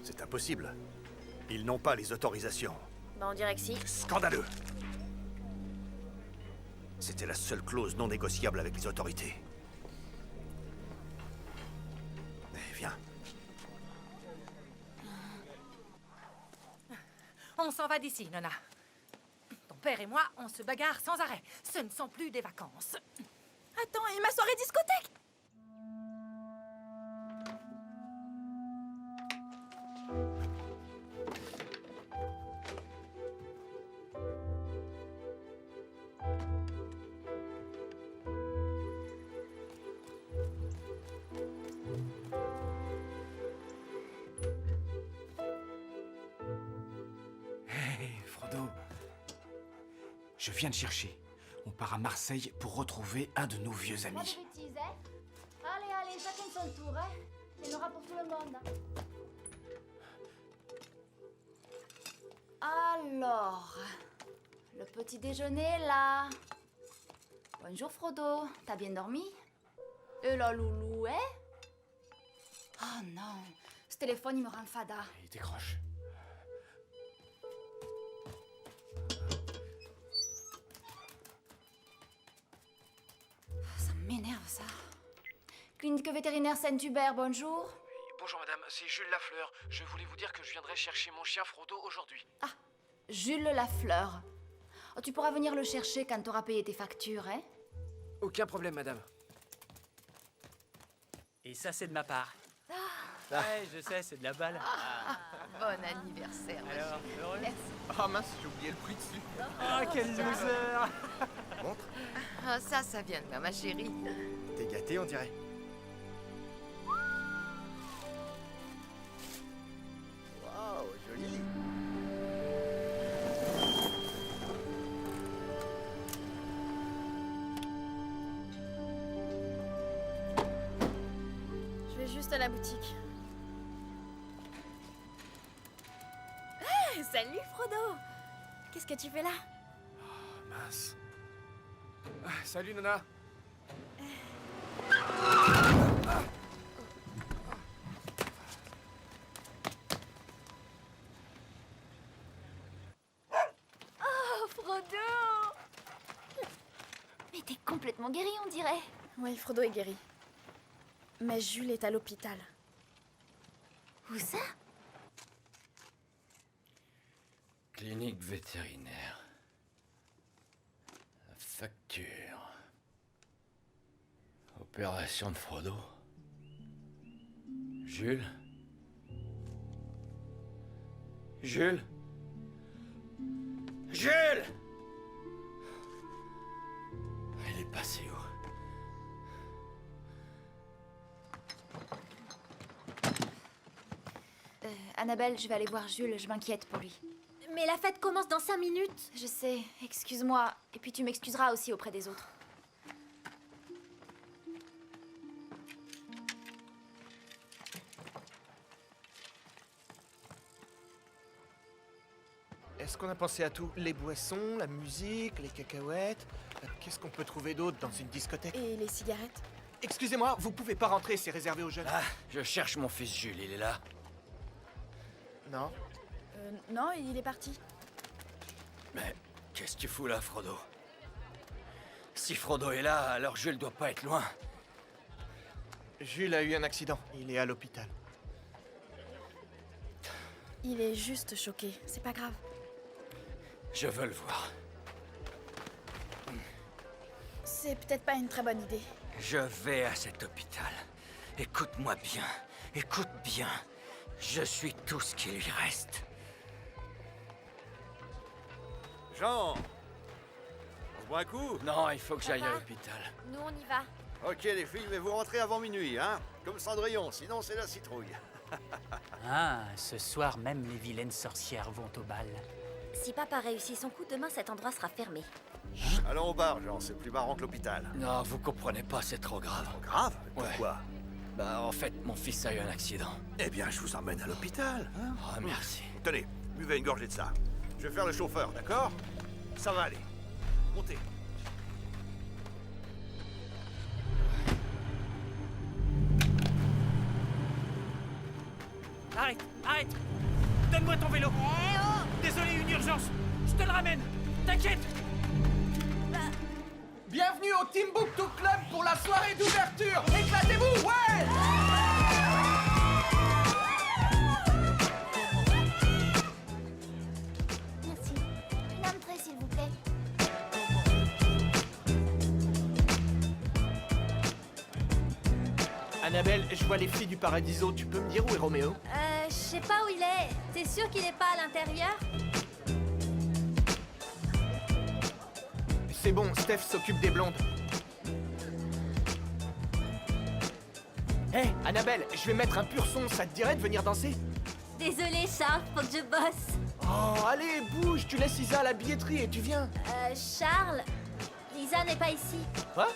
C'est impossible. Ils n'ont pas les autorisations. Bah on dirait que si. Scandaleux! C'était la seule clause non négociable avec les autorités. Viens. On s'en va d'ici, Nona. Ton père et moi, on se bagarre sans arrêt. Ce ne sont plus des vacances. Attends, et ma soirée discothèque? Frodo, je viens de chercher. On part à Marseille pour retrouver un de nos vieux Pas de amis. bêtises, hein? Allez, allez, chacun son tour, hein? Il y en aura pour tout le monde. Alors, le petit déjeuner là. Bonjour Frodo, t'as bien dormi? Et là, loulou, hein? Oh non, ce téléphone il me rend fada. Il décroche. Ça m'énerve ça. Clinique vétérinaire Saint-Hubert, bonjour. Bonjour madame, c'est Jules Lafleur. Je voulais vous dire que je viendrai chercher mon chien Frodo aujourd'hui. Ah, Jules Lafleur. Oh, tu pourras venir le chercher quand t'auras payé tes factures, hein? Aucun problème madame. Et ça, c'est de ma part. Ah. Ouais, je sais, c'est de la balle. Bon anniversaire, ma Alors, chérie. heureux? Merci. Ah mince, j'ai oublié le prix dessus. Ah, quel loser! Montre. Ah, ça vient de là, ma chérie. T'es gâté, on dirait. Waouh, joli. Je vais juste à la boutique. Ah, salut Frodo! Qu'est-ce que tu fais là? Mince. Ah, salut Nona. Oh, Frodo! Mais t'es complètement guéri, on dirait. Oui, Frodo est guéri. Mais Jules est à l'hôpital. Où ça? Clinique vétérinaire. facture. Opération de Frodo. Jules? Jules? Jules! Elle est passée où? Annabelle, je vais aller voir Jules, je m'inquiète pour lui. Mais la fête commence dans 5 minutes. Je sais, excuse-moi. Et puis tu m'excuseras aussi auprès des autres. Est-ce qu'on a pensé à tout? Les boissons, la musique, les cacahuètes. Qu'est-ce qu'on peut trouver d'autre dans une discothèque? Et les cigarettes? Excusez-moi, vous pouvez pas rentrer, c'est réservé aux jeunes. Ah, je cherche mon fils Jules, il est là? Non. Non, il est parti. Mais qu'est-ce que tu fous là, Frodo? Si Frodo est là, alors Jules doit pas être loin. Jules a eu un accident, il est à l'hôpital. Il est juste choqué, c'est pas grave. Je veux le voir. C'est peut-être pas une très bonne idée. Je vais à cet hôpital. Écoute-moi bien. Écoute bien. Je suis tout ce qui lui reste. Jean! On se boit un coup? Non, il faut que j'aille à Papa? l'hôpital. Nous, on y va. Ok les filles, mais vous rentrez avant minuit, hein? Comme Cendrillon, sinon c'est la citrouille. Ah, ce soir même les vilaines sorcières vont au bal. Si papa réussit son coup, demain cet endroit sera fermé. Allons au bar, Jean, c'est plus marrant que l'hôpital. Non, vous comprenez pas, c'est trop grave. Grave? Pourquoi? Bah, en fait, mon fils a eu un accident. Eh bien, je vous emmène à l'hôpital. Hein? Oh, merci. Tenez, buvez une gorgée de ça. Je vais faire le chauffeur, d'accord? Ça va aller. Montez. Arrête, arrête! Donne-moi ton vélo! Désolé, une urgence! Je te le ramène! T'inquiète! Bienvenue au Timbuktu Club pour la soirée d'ouverture. Éclatez-vous, ouais! Merci. Une entrée, s'il vous plaît. Annabelle, je vois les filles du Paradiso, tu peux me dire où est Roméo? Je sais pas où il est. T'es sûr qu'il est pas à l'intérieur? C'est bon, Steph s'occupe des blondes. Hé, Annabelle, je vais mettre un pur son, ça te dirait de venir danser? Désolée, Charles, faut que je bosse. Oh, allez, bouge, tu laisses Isa à la billetterie et tu viens. Charles, Lisa n'est pas ici. Quoi?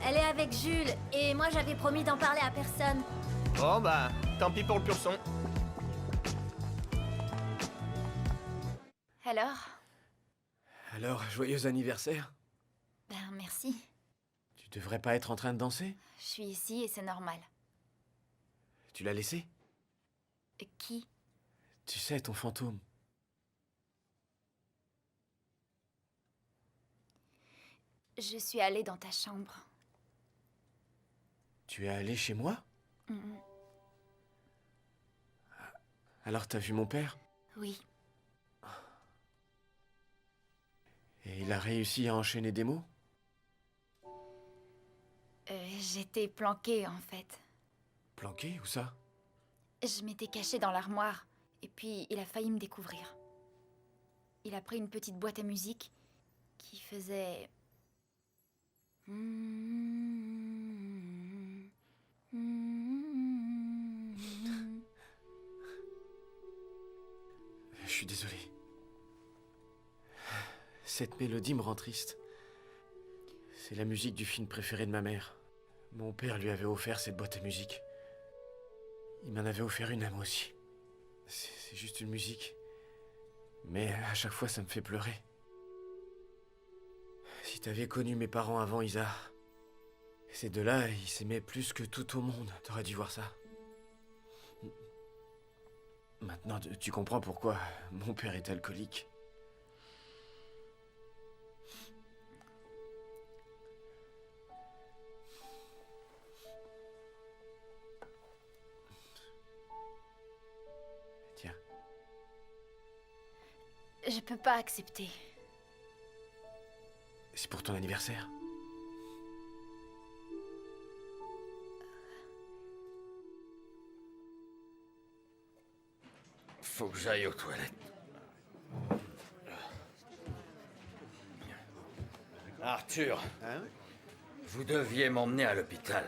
Elle est avec Jules, et moi j'avais promis d'en parler à personne. Bon bah, tant pis pour le pur son. Alors, joyeux anniversaire. Ben, merci. Tu devrais pas être en train de danser? Je suis ici et c'est normal. Tu l'as laissé? Qui? Tu sais, ton fantôme. Je suis allée dans ta chambre. Tu es allé chez moi? Mhm. Alors t'as vu mon père? Oui. Et il a réussi à enchaîner des mots? J'étais planquée, en fait. Planqué, où ça? Je m'étais cachée dans l'armoire, et puis il a failli me découvrir. Il a pris une petite boîte à musique qui faisait... Je suis désolé. Cette mélodie me rend triste. C'est la musique du film préféré de ma mère. Mon père lui avait offert cette boîte à musique. Il m'en avait offert une à moi aussi. C'est juste une musique. Mais à chaque fois, ça me fait pleurer. Si t'avais connu mes parents avant, Isa, ces deux-là, ils s'aimaient plus que tout au monde. T'aurais dû voir ça. Maintenant, tu comprends pourquoi mon père est alcoolique. Tiens. Je peux pas accepter. C'est pour ton anniversaire. Faut que j'aille aux toilettes. Arthur, vous deviez m'emmener à l'hôpital.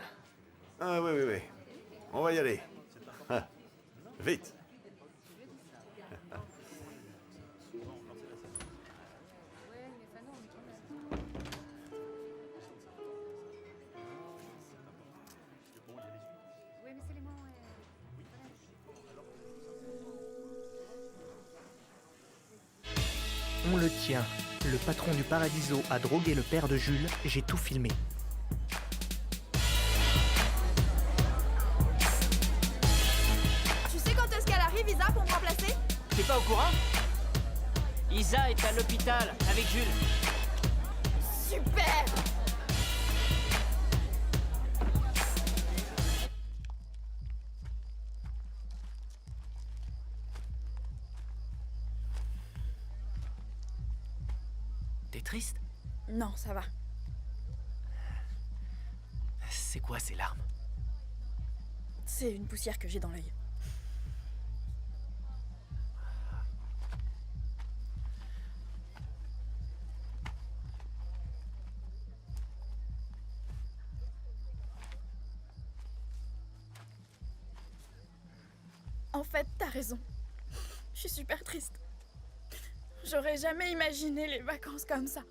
Ah oui, oui, oui. On va y aller. Ah, vite. On le tient. Le patron du Paradiso a drogué le père de Jules. J'ai tout filmé. Tu sais quand est-ce qu'elle arrive, Isa, pour me remplacer? T'es pas au courant? Isa est à l'hôpital avec Jules. Super! T'es triste? Non, ça va. C'est quoi ces larmes? C'est une poussière que j'ai dans l'œil. En fait, t'as raison. Je suis super triste. J'aurais jamais imaginé les vacances comme ça.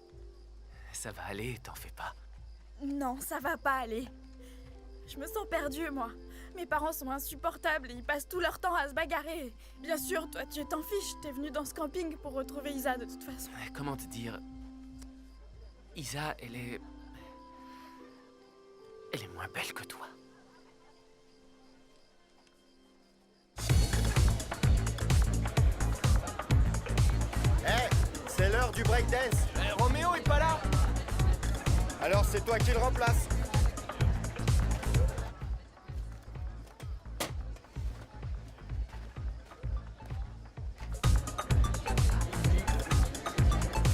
Ça va aller, t'en fais pas. Non, ça va pas aller. Je me sens perdue, moi. Mes parents sont insupportables et ils passent tout leur temps à se bagarrer. Bien sûr, toi, tu t'en fiches. T'es venu dans ce camping pour retrouver Isa, de toute façon. Comment te dire? Isa, elle est moins belle que toi. Hé, c'est l'heure du breakdance. Roméo est pas là. Alors c'est toi qui le remplace.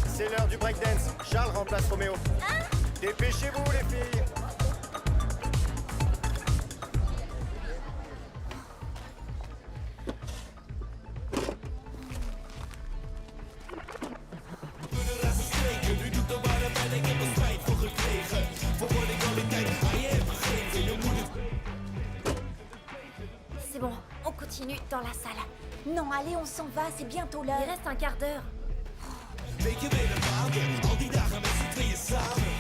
C'est l'heure du breakdance. Charles remplace Roméo. Dépêchez-vous, les filles. C'est bon, on continue dans la salle. Non, allez, on s'en va, c'est bientôt l'heure. Il reste un quart d'heure. Weet je weer de al die dagen met z'n tweeën samen.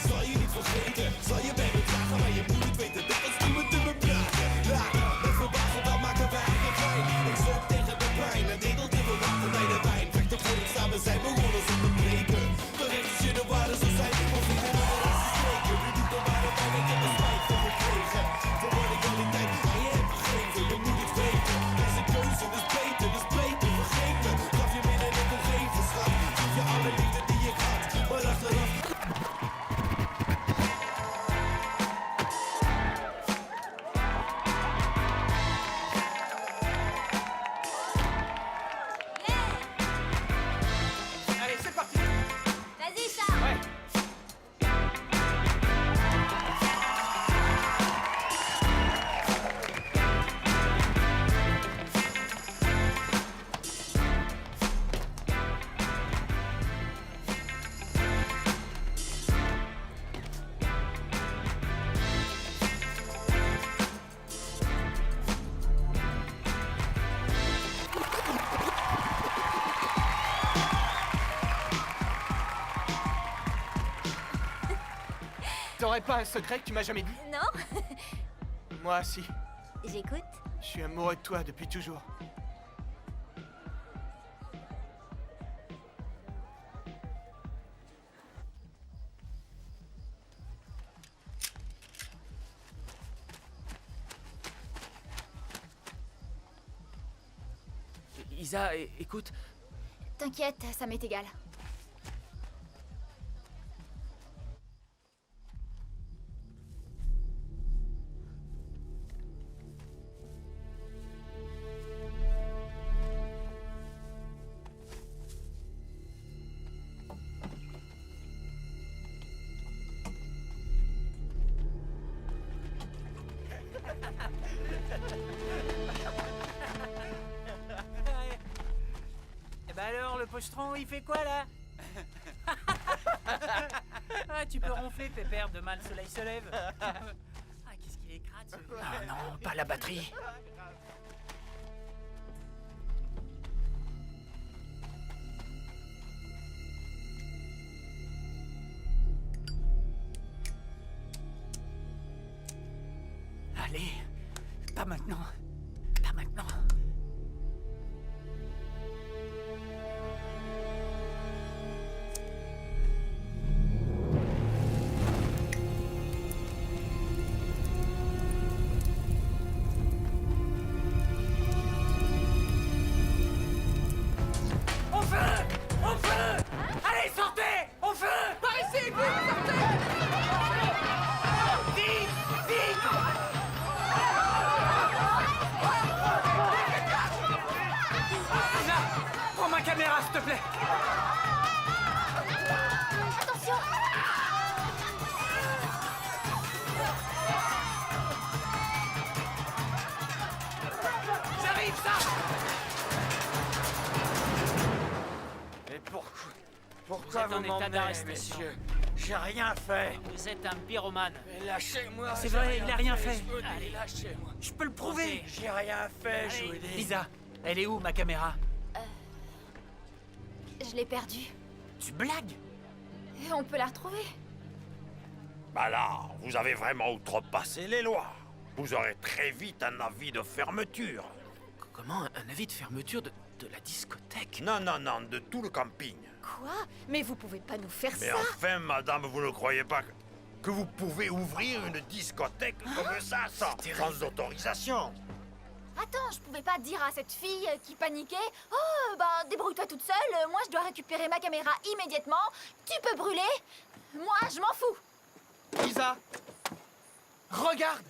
Zal je niet vergeten, zal je bij me dragen, maar je moet het weten, dat was toen we te me praten. Later, met verwachten, dan maken wij geen fijn. Ik stond tegen de pijn en dedelde we wachten bij de wijn. Vechten voor het samen zijn, begonnen zonder breken. Bericht als je de waarde zou zijn, of niet de rest is spreken. Nu doet de waarde pijn, ik heb er spijt van gekregen. Voor wat ik al die tijd aan je heb gegeven, je moet het weten. Deze keuze is beter, vergeet me. Gaf je meer dan ik kon geven, schat. Geef je alle liefde die ik had, maar achteraf... Allez, c'est parti. Vas-y, Charles. Ouais. T'aurais pas un secret que tu m'as jamais dit? Non? Moi, si. J'écoute. Je suis amoureux de toi depuis toujours. Isa, écoute. T'inquiète, ça m'est égal. pochetron, il fait quoi là? Ah, tu peux ronfler, Pépère, demain le soleil se lève. Ah, qu'est-ce qu'il est crade ce... Ah non, pas la batterie. Allez, pas maintenant. Pas maintenant. Au feu! Au feu! Allez, sortez! Au feu! Par ici, vite, sortez! Vite! Vite! Lisa, prends ma caméra, s'il te plaît. Attention! J'arrive, ça! Et pourquoi Vous Pourquoi êtes vous en état m'emmenez, d'arrestation. messieurs? J'ai rien fait. Vous êtes un pyromane. Mais lâchez-moi. C'est j'ai vrai, il a rien fait. je vous dis, Allez. lâchez-moi. Je peux le prouver. J'ai rien fait, je vous dis. Lisa, elle est où ma caméra? Je l'ai perdue. Tu blagues? Et on peut la retrouver. Bah là, vous avez vraiment outrepassé les lois. Vous aurez très vite un avis de fermeture. Comment un avis de fermeture de la discothèque? Non, non, non, de tout le camping. Quoi? Mais vous pouvez pas nous faire Mais ça! enfin, madame, vous ne croyez pas que vous pouvez ouvrir une discothèque comme ça, sans autorisation? Attends, je pouvais pas dire à cette fille qui paniquait « Oh, bah, débrouille-toi toute seule, moi je dois récupérer ma caméra immédiatement, tu peux brûler, moi je m'en fous !» Lisa! Regarde!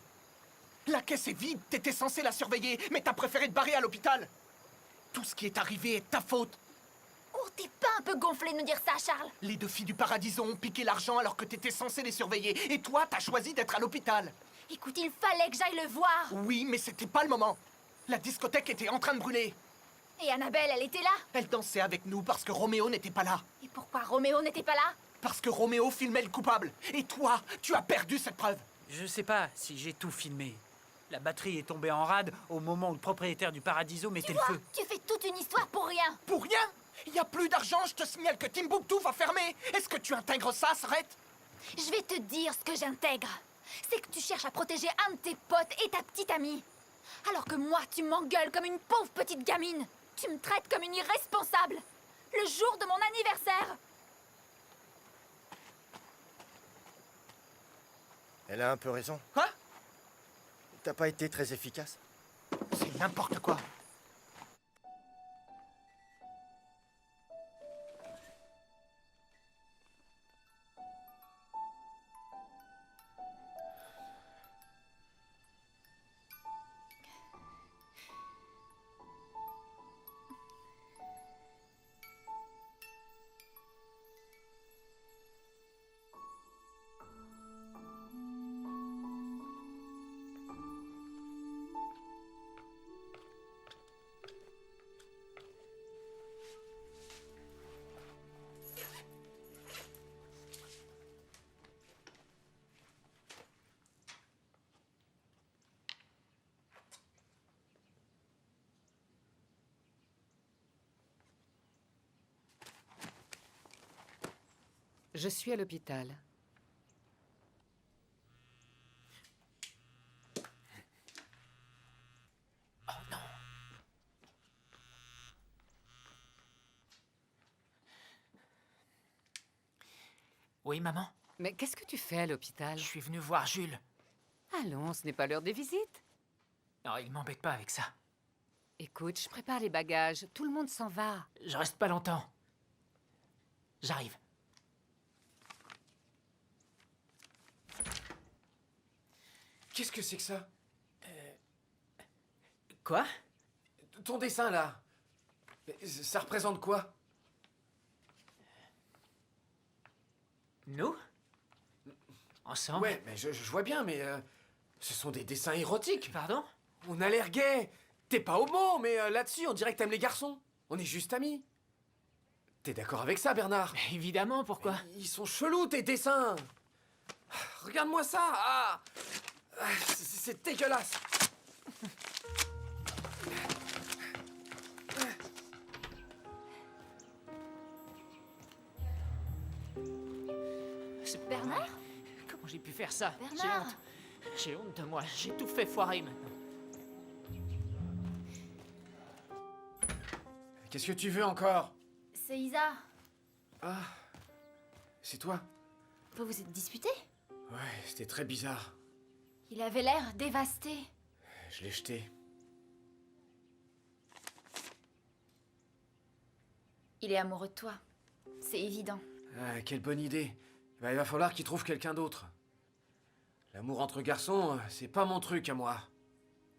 La caisse est vide, t'étais censé la surveiller, mais t'as préféré te barrer à l'hôpital. Tout ce qui est arrivé est ta faute. Oh, t'es pas un peu gonflé de me dire ça, Charles? Les deux filles du Paradiso ont piqué l'argent alors que t'étais censé les surveiller. Et toi, t'as choisi d'être à l'hôpital. Écoute, il fallait que j'aille le voir. Oui, mais c'était pas le moment. La discothèque était en train de brûler. Et Annabelle, elle était là. Elle dansait avec nous parce que Roméo n'était pas là. Et pourquoi Roméo n'était pas là? Parce que Roméo filmait le coupable. Et toi, tu as perdu cette preuve. Je sais pas si j'ai tout filmé. La batterie est tombée en rade au moment où le propriétaire du Paradiso mettait le feu. Tu fais toute une histoire pour rien. Pour rien? Il y a plus d'argent, je te signale que Timbuktu va fermer. Est-ce que tu intègres ça, Sarette? Je vais te dire ce que j'intègre. C'est que tu cherches à protéger un de tes potes et ta petite amie. Alors que moi, tu m'engueules comme une pauvre petite gamine. Tu me traites comme une irresponsable. Le jour de mon anniversaire. Elle a un peu raison. Quoi? T'as pas été très efficace. C'est n'importe quoi. Je suis à l'hôpital. Oh non. Oui, maman? Mais qu'est-ce que tu fais à l'hôpital? Je suis venu voir Jules. Allons, ce n'est pas l'heure des visites. Non, il m'embête pas avec ça. Écoute, je prépare les bagages. Tout le monde s'en va. Je reste pas longtemps. J'arrive. Qu'est-ce que c'est que ça? Quoi? Ton dessin, là. Ça représente quoi? Nous? Ensemble? Ouais, mais je vois bien, mais ce sont des dessins érotiques. Pardon? On a l'air gay. T'es pas homo, mais là-dessus, on dirait que t'aimes les garçons. On est juste amis. T'es d'accord avec ça, Bernard? Évidemment, pourquoi? Ils sont chelous, tes dessins! Regarde-moi ça! Ah, c'est dégueulasse! Bernard? Comment j'ai pu faire ça? J'ai Bernard! honte. J'ai honte de moi. J'ai tout fait foirer maintenant. Qu'est-ce que tu veux encore? C'est Isa. Ah, c'est toi? Vous vous êtes disputés? Ouais, c'était très bizarre. Il avait l'air dévasté. Je l'ai jeté. Il est amoureux de toi. C'est évident. Ah, quelle bonne idée. Il va falloir qu'il trouve quelqu'un d'autre. L'amour entre garçons, c'est pas mon truc à moi.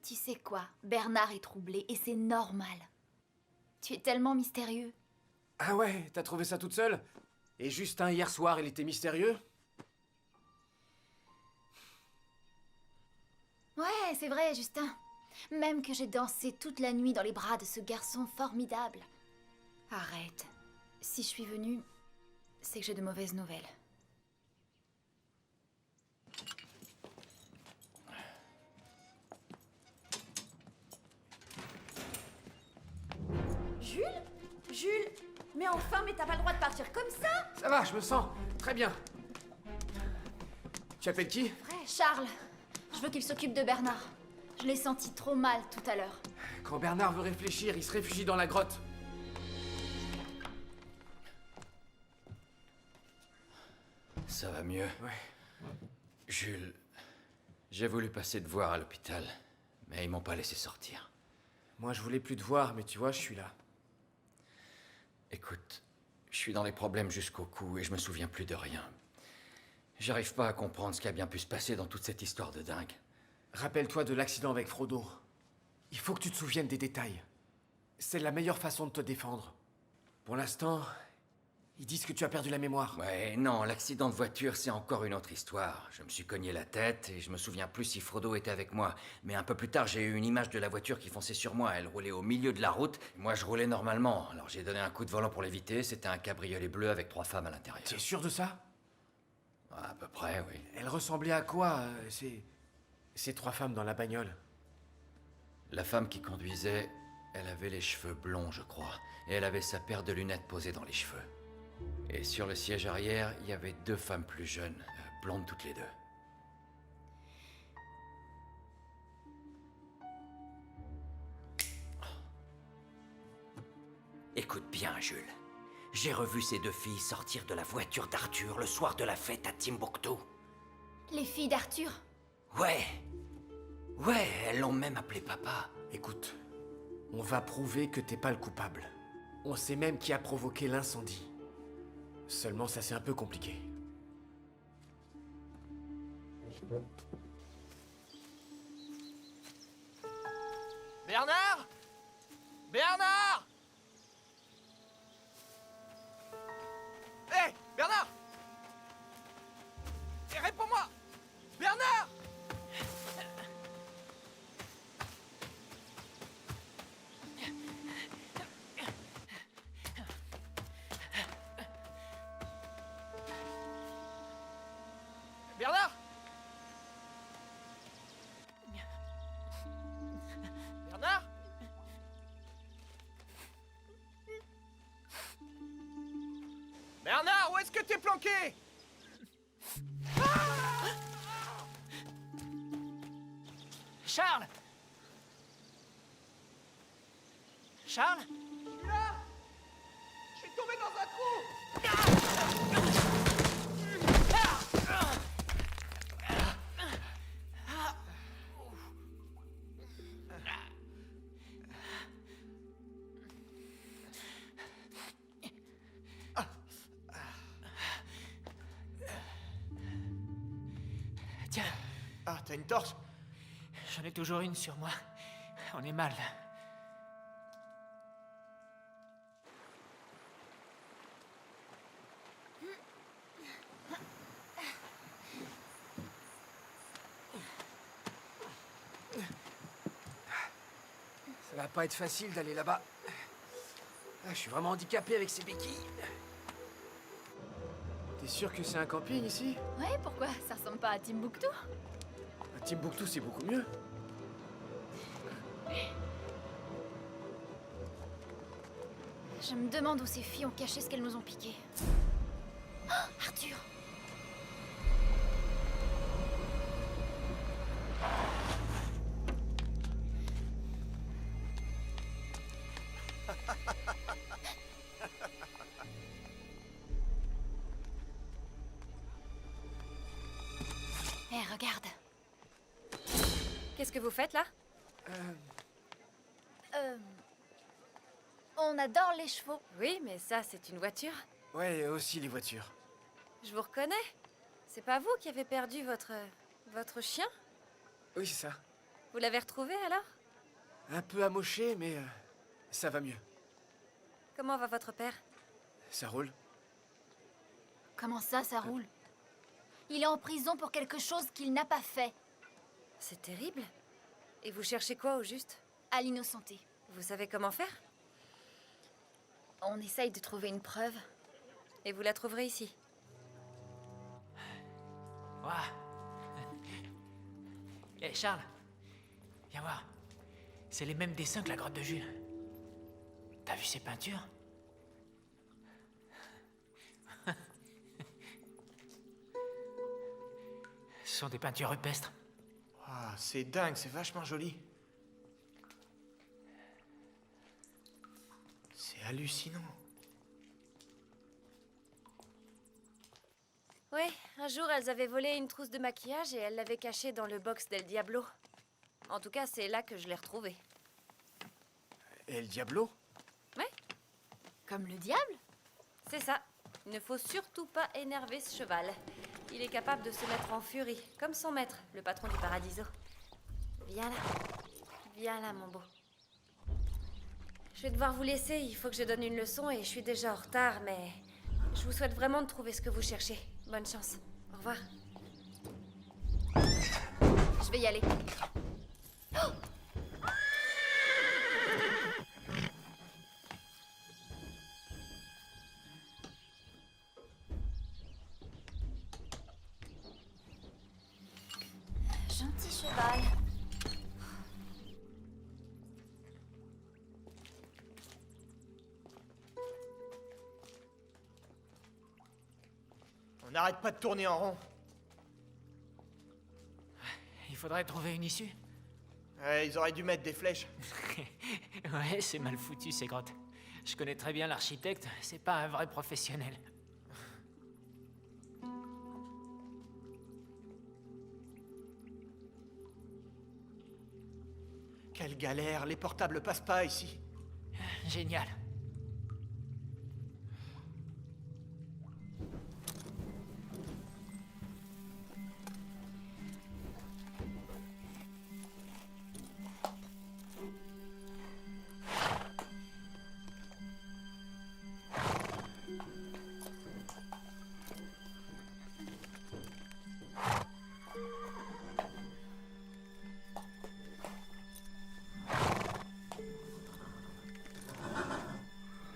Tu sais quoi? Bernard est troublé et c'est normal. Tu es tellement mystérieux. Ah ouais, t'as trouvé ça toute seule? Et Justin, hier soir, il était mystérieux? Ouais, c'est vrai, Justin. Même que j'ai dansé toute la nuit dans les bras de ce garçon formidable. Arrête. Si je suis venue, c'est que j'ai de mauvaises nouvelles. Jules? Jules? Mais enfin, mais t'as pas le droit de partir comme ça! Ça va, je me sens très bien. Tu appelles qui? Charles, je veux qu'il s'occupe de Bernard. Je l'ai senti trop mal tout à l'heure. Quand Bernard veut réfléchir, il se réfugie dans la grotte. Ça va mieux. Ouais. Jules, j'ai voulu passer te voir à l'hôpital, mais ils m'ont pas laissé sortir. Moi, je voulais plus te voir, mais tu vois, je suis là. Écoute, je suis dans les problèmes jusqu'au cou et je me souviens plus de rien. J'arrive pas à comprendre ce qui a bien pu se passer dans toute cette histoire de dingue. Rappelle-toi de l'accident avec Frodo. Il faut que tu te souviennes des détails. C'est la meilleure façon de te défendre. Pour l'instant, ils disent que tu as perdu la mémoire. Ouais, non, l'accident de voiture, c'est encore une autre histoire. Je me suis cogné la tête et je me souviens plus si Frodo était avec moi. Mais un peu plus tard, j'ai eu une image de la voiture qui fonçait sur moi. Elle roulait au milieu de la route. Moi, je roulais normalement. Alors j'ai donné un coup de volant pour l'éviter. C'était un cabriolet bleu avec 3 femmes à l'intérieur. T'es sûr de ça? À peu près, oui. Elle ressemblait à quoi, ces 3 femmes dans la bagnole? La femme qui conduisait, elle avait les cheveux blonds, je crois. Et elle avait sa paire de lunettes posée dans les cheveux. Et sur le siège arrière, il y avait 2 femmes plus jeunes, blondes toutes les deux. Écoute bien, Jules. J'ai revu ces 2 filles sortir de la voiture d'Arthur le soir de la fête à Timbuktu. Les filles d'Arthur? Ouais. Ouais, elles l'ont même appelé papa. Écoute, on va prouver que t'es pas le coupable. On sait même qui a provoqué l'incendie. Seulement, ça c'est un peu compliqué. Bernard? Bernard? Hé, Bernard! Hé, réponds-moi! Bernard! Bernard? Bernard? Bernard, où est-ce que t'es planqué? Charles! Charles? Là! Je suis tombé dans un trou! Tiens. Ah, t'as une torche? J'en ai toujours une sur moi. On est mal. Ça va pas être facile d'aller là-bas. Je suis vraiment handicapé avec ces béquilles. T'es sûr que c'est un camping ici? Ouais, pourquoi? Ça ressemble pas à Timbuktu? Timbuktu, c'est beaucoup mieux. Je me demande où ces filles ont caché ce qu'elles nous ont piqué. Oh, Arthur! Hé, regarde. Qu'est-ce que vous faites là? On adore les chevaux. Oui, mais ça, c'est une voiture. Ouais, aussi les voitures. Je vous reconnais. C'est pas vous qui avez perdu votre chien? Oui, c'est ça. Vous l'avez retrouvé alors? Un peu amoché, mais ça va mieux. Comment va votre père? Ça roule. Comment ça roule? Il est en prison pour quelque chose qu'il n'a pas fait. C'est terrible. Et vous cherchez quoi au juste? À l'innocenté. Vous savez comment faire? On essaye de trouver une preuve. Et vous la trouverez ici. Waouh. Hé, Charles, viens voir. C'est les mêmes dessins que la grotte de Jules. T'as vu ces peintures? Ce sont des peintures rupestres. Ah, c'est dingue, c'est vachement joli. C'est hallucinant. Oui, un jour, elles avaient volé une trousse de maquillage et elles l'avaient cachée dans le box d'El Diablo. En tout cas, c'est là que je l'ai retrouvée. El Diablo? Oui. Comme le diable? C'est ça. Il ne faut surtout pas énerver ce cheval. Il est capable de se mettre en furie, comme son maître, le patron du Paradiso. Viens là. Viens là, mon beau. Je vais devoir vous laisser, il faut que je donne une leçon et je suis déjà en retard, mais je vous souhaite vraiment de trouver ce que vous cherchez. Bonne chance. Au revoir. Je vais y aller. Oh! Gentil cheval. On n'arrête pas de tourner en rond. Il faudrait trouver une issue. Ouais, ils auraient dû mettre des flèches. Ouais, c'est mal foutu ces grottes. Je connais très bien l'architecte, c'est pas un vrai professionnel. Quelle galère, les portables passent pas ici. Génial.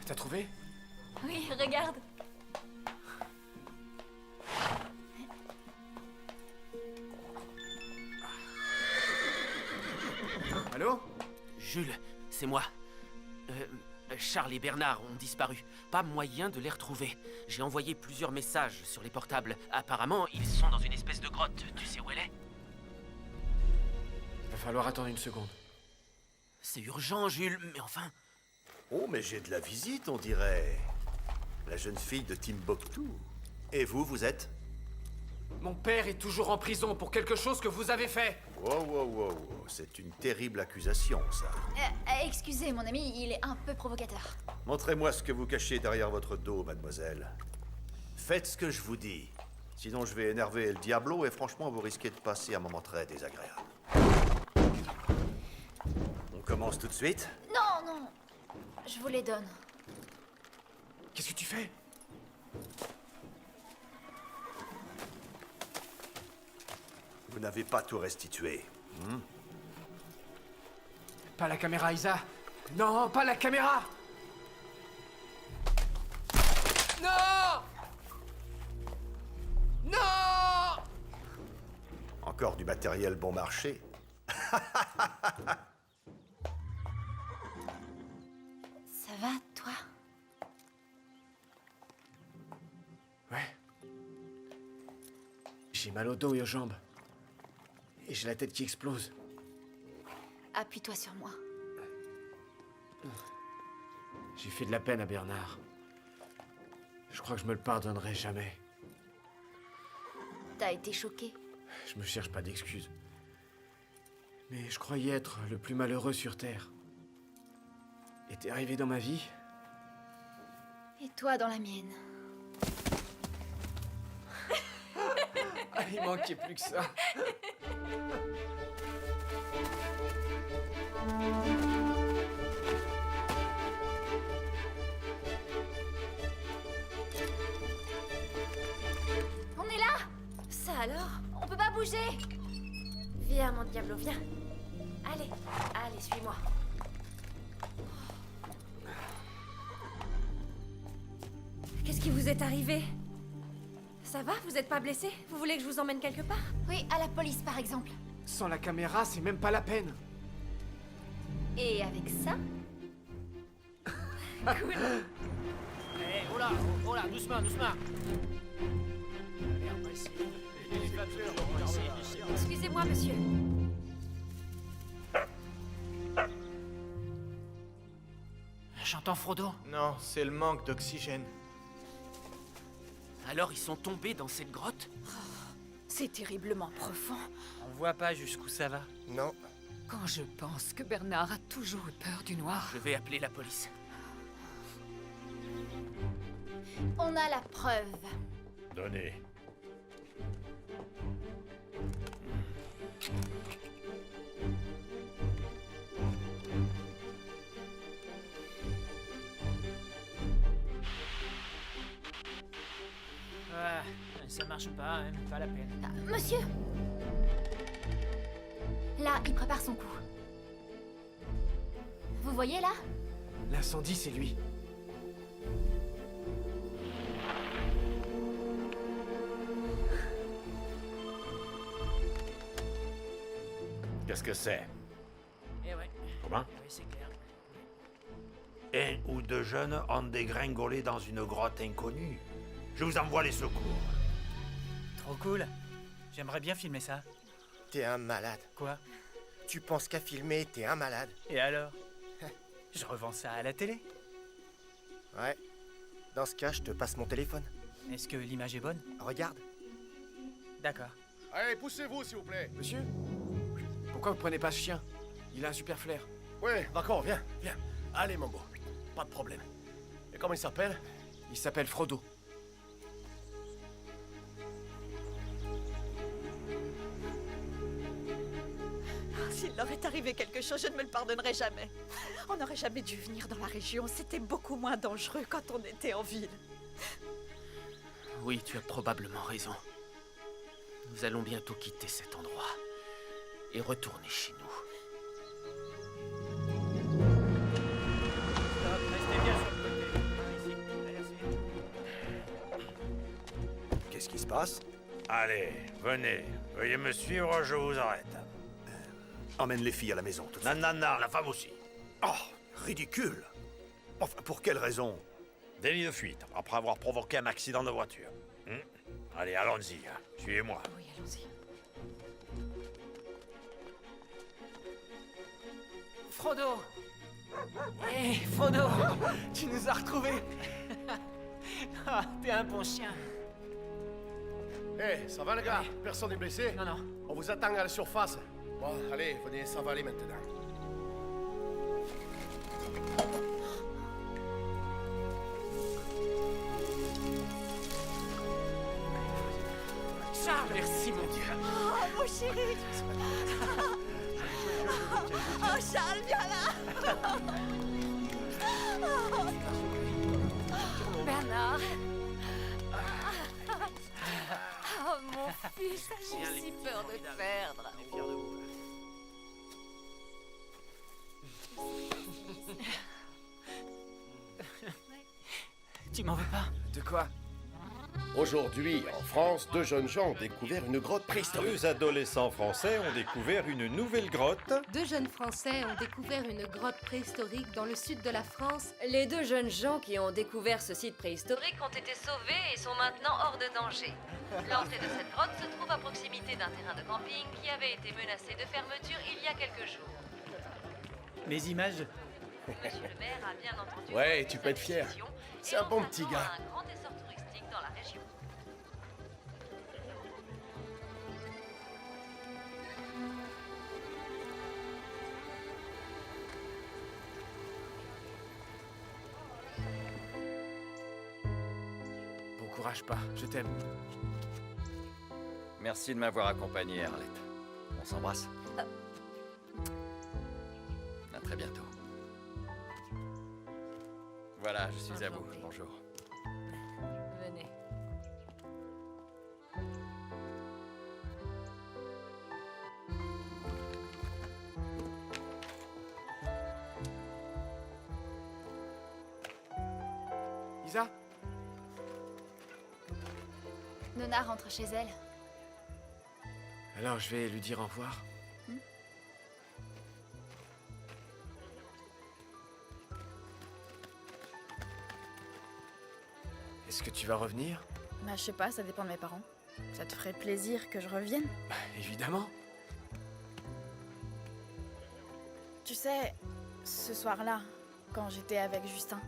T'as trouvé? Oui, regarde. Allô? Jules, c'est moi. Charles et Bernard ont disparu. Pas moyen de les retrouver. J'ai envoyé plusieurs messages sur les portables. Apparemment, ils sont dans une espèce de grotte. Tu sais où elle est? Il va falloir attendre une seconde. C'est urgent, Jules, mais enfin... Oh, mais j'ai de la visite, on dirait. La jeune fille de Timbuktu. Et vous, vous êtes? Mon père est toujours en prison pour quelque chose que vous avez fait. Wow. C'est une terrible accusation, ça. Excusez, mon ami, il est un peu provocateur. Montrez-moi ce que vous cachez derrière votre dos, mademoiselle. Faites ce que je vous dis. Sinon, je vais énerver El Diablo et franchement, vous risquez de passer un moment très désagréable. On commence tout de suite? Non. Je vous les donne. Qu'est-ce que tu fais? Vous n'avez pas tout restitué. Pas la caméra, Isa. Non, pas la caméra. Encore du matériel bon marché. Ça va, toi? Ouais. J'ai mal au dos et aux jambes. Et j'ai la tête qui explose. Appuie-toi sur moi. J'ai fait de la peine à Bernard. Je crois que je me le pardonnerai jamais. T'as été choqué? Je me cherche pas d'excuses. Mais je croyais être le plus malheureux sur Terre. Et t'es arrivé dans ma vie? Et toi dans la mienne? Ah, il manquait plus que ça. On est là? Ça alors? On peut pas bouger! Viens, mon diablo, viens. Allez, allez, suis-moi. Qu'est-ce qui vous est arrivé? Ça va? Vous êtes pas blessé? Vous voulez que je vous emmène quelque part? Oui, à la police par exemple. Sans la caméra, c'est même pas la peine. Et avec ça? Cool. Eh, oh là, doucement, doucement. Merde, ici. Les femmes se trouvent ici. Excusez-moi, monsieur. J'entends Frodo. Non, c'est le manque d'oxygène. Alors ils sont tombés dans cette grotte? C'est terriblement profond. On voit pas jusqu'où ça va. Non. Quand je pense que Bernard a toujours eu peur du noir. Je vais appeler la police. On a la preuve. Donnez. Ouais, ça marche pas, hein, pas la peine. Monsieur! Là, il prépare son coup. Vous voyez là? L'incendie, c'est lui. Qu'est-ce que c'est? Eh ouais. Comment? Oui, c'est clair. Un ou deux jeunes ont dégringolé dans une grotte inconnue. Je vous envoie les secours. Trop cool. J'aimerais bien filmer ça. T'es un malade. Quoi? Tu penses qu'à filmer, t'es un malade. Et alors? Je revends ça à la télé. Ouais. Dans ce cas, je te passe mon téléphone. Est-ce que l'image est bonne? Regarde. D'accord. Allez, poussez-vous, s'il vous plaît. Monsieur? Pourquoi vous prenez pas ce chien? Il a un super flair. Ouais, d'accord, viens, viens. Allez, Mambo. Pas de problème. Et comment il s'appelle? Il s'appelle Frodo. S'il leur est arrivé quelque chose, je ne me le pardonnerai jamais. On n'aurait jamais dû venir dans la région. C'était beaucoup moins dangereux quand on était en ville. Oui, tu as probablement raison. Nous allons bientôt quitter cet endroit et retourner chez nous. Stop, restez bien sur le côté. Ici, allez, Qu'est-ce qui se passe? Allez, venez. Veuillez me suivre, je vous arrête. Emmène les filles à la maison, tout de Non, suite. non, non, la femme aussi. Oh, ridicule. Enfin, pour quelle raison? Délit de fuite, après avoir provoqué un accident de voiture. Allez, allons-y. Hein. Suivez-moi. Oui, allons-y. Frodo! Hé, Frodo! Tu nous as retrouvés! Ah, t'es un bon chien. Eh, ça va, les gars? Personne n'est blessé? Non, non. On vous attend à la surface. Bon, allez, venez, ça va aller maintenant. Charles, merci, mon Dieu. Oh, mon chéri! Oh, Charles, viens là! Bernard. Oh, mon fils, j'ai si peur de te perdre. Tu m'en veux pas? De quoi? Aujourd'hui, en France, 2 jeunes gens ont découvert une grotte préhistorique. 2 adolescents français ont découvert une nouvelle grotte. 2 jeunes Français ont découvert une grotte préhistorique dans le sud de la France. Les 2 jeunes gens qui ont découvert ce site préhistorique ont été sauvés et sont maintenant hors de danger. L'entrée de cette grotte se trouve à proximité d'un terrain de camping qui avait été menacé de fermeture il y a quelques jours. Les images. Monsieur le maire a bien entendu... Ouais, tu peux être fier. C'est un bon petit gars. un grand essor touristique dans la région. Bon courage, pas. Je t'aime. Merci de m'avoir accompagné, Arlette. On s'embrasse. À très bientôt. Voilà, je suis à vous. Bonjour. Venez. Isa? Nona rentre chez elle. Alors je vais lui dire au revoir. Est-ce que tu vas revenir? Bah, je sais pas, ça dépend de mes parents. Ça te ferait plaisir que je revienne? Bah, évidemment. Tu sais, ce soir-là, quand j'étais avec Justin.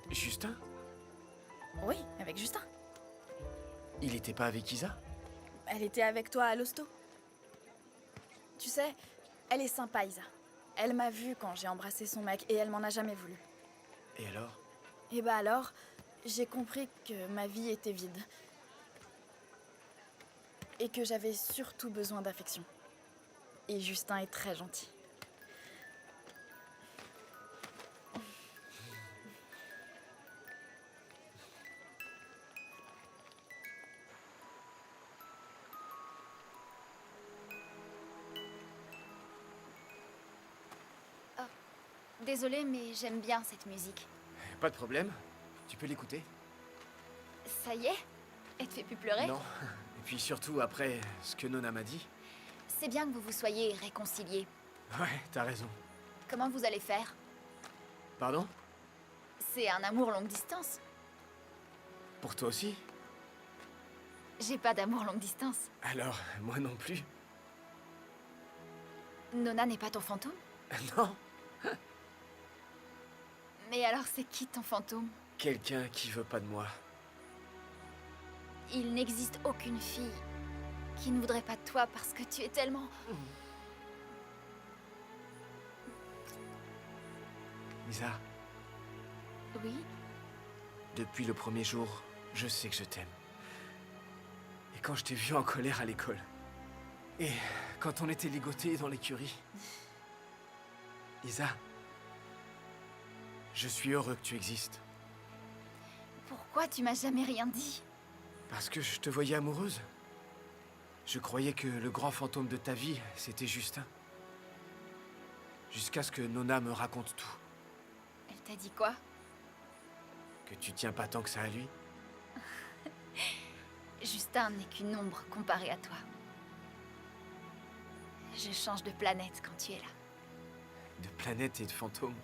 Justin? Oui, avec Justin. Il était pas avec Isa? Elle était avec toi à l'hosto. Tu sais, elle est sympa, Isa. Elle m'a vue quand j'ai embrassé son mec et elle m'en a jamais voulu. Et alors? Et bah alors, j'ai compris que ma vie était vide. Et que j'avais surtout besoin d'affection. Et Justin est très gentil. Désolée, mais j'aime bien cette musique. Pas de problème. Tu peux l'écouter? Ça y est? Elle te fait plus pleurer? Non. Et puis surtout après ce que Nona m'a dit. C'est bien que vous vous soyez réconciliés. Ouais, t'as raison. Comment vous allez faire? Pardon? C'est un amour longue distance. Pour toi aussi? J'ai pas d'amour longue distance. Alors, moi non plus. Nona n'est pas ton fantôme? Non. Mais alors c'est qui ton fantôme? Quelqu'un qui veut pas de moi. Il n'existe aucune fille qui ne voudrait pas de toi parce que tu es tellement... Isa, Oui? depuis le premier jour, je sais que je t'aime. Et quand je t'ai vu en colère à l'école. Et quand on était ligotés dans l'écurie. Isa, je suis heureux que tu existes. Pourquoi tu m'as jamais rien dit? Parce que je te voyais amoureuse. Je croyais que le grand fantôme de ta vie, c'était Justin. Jusqu'à ce que Nona me raconte tout. Elle t'a dit quoi? Que tu tiens pas tant que ça à lui. Justin n'est qu'une ombre comparée à toi. Je change de planète quand tu es là. De planète et de fantôme.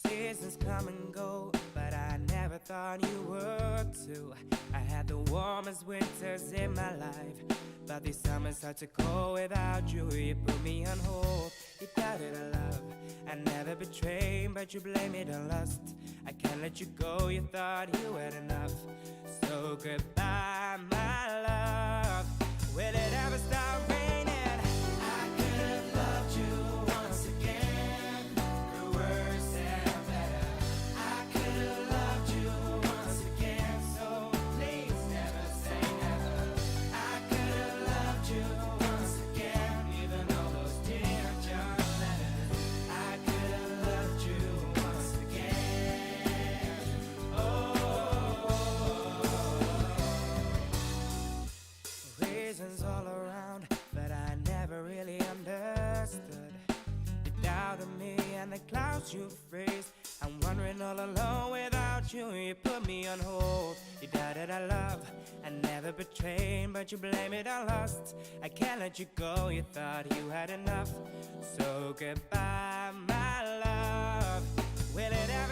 Seasons come and go, but I never thought you would too. I had the warmest winters in my life, but this summer's such a cold without you. You put me on hold, you doubted our love. I never betrayed, but you blame it on lust. I can't let you go, you thought you had enough. So goodbye, my love. Will it ever stop raining? I could have loved you once again, the worse and better. I could have loved you once again, so please never say never. I could have loved you once again, even clouds you freeze. I'm wandering all alone without you. You put me on hold. You doubted our love. I never betrayed, but you blame it on lust. I can't let you go. You thought you had enough. So goodbye, my love. Will it ever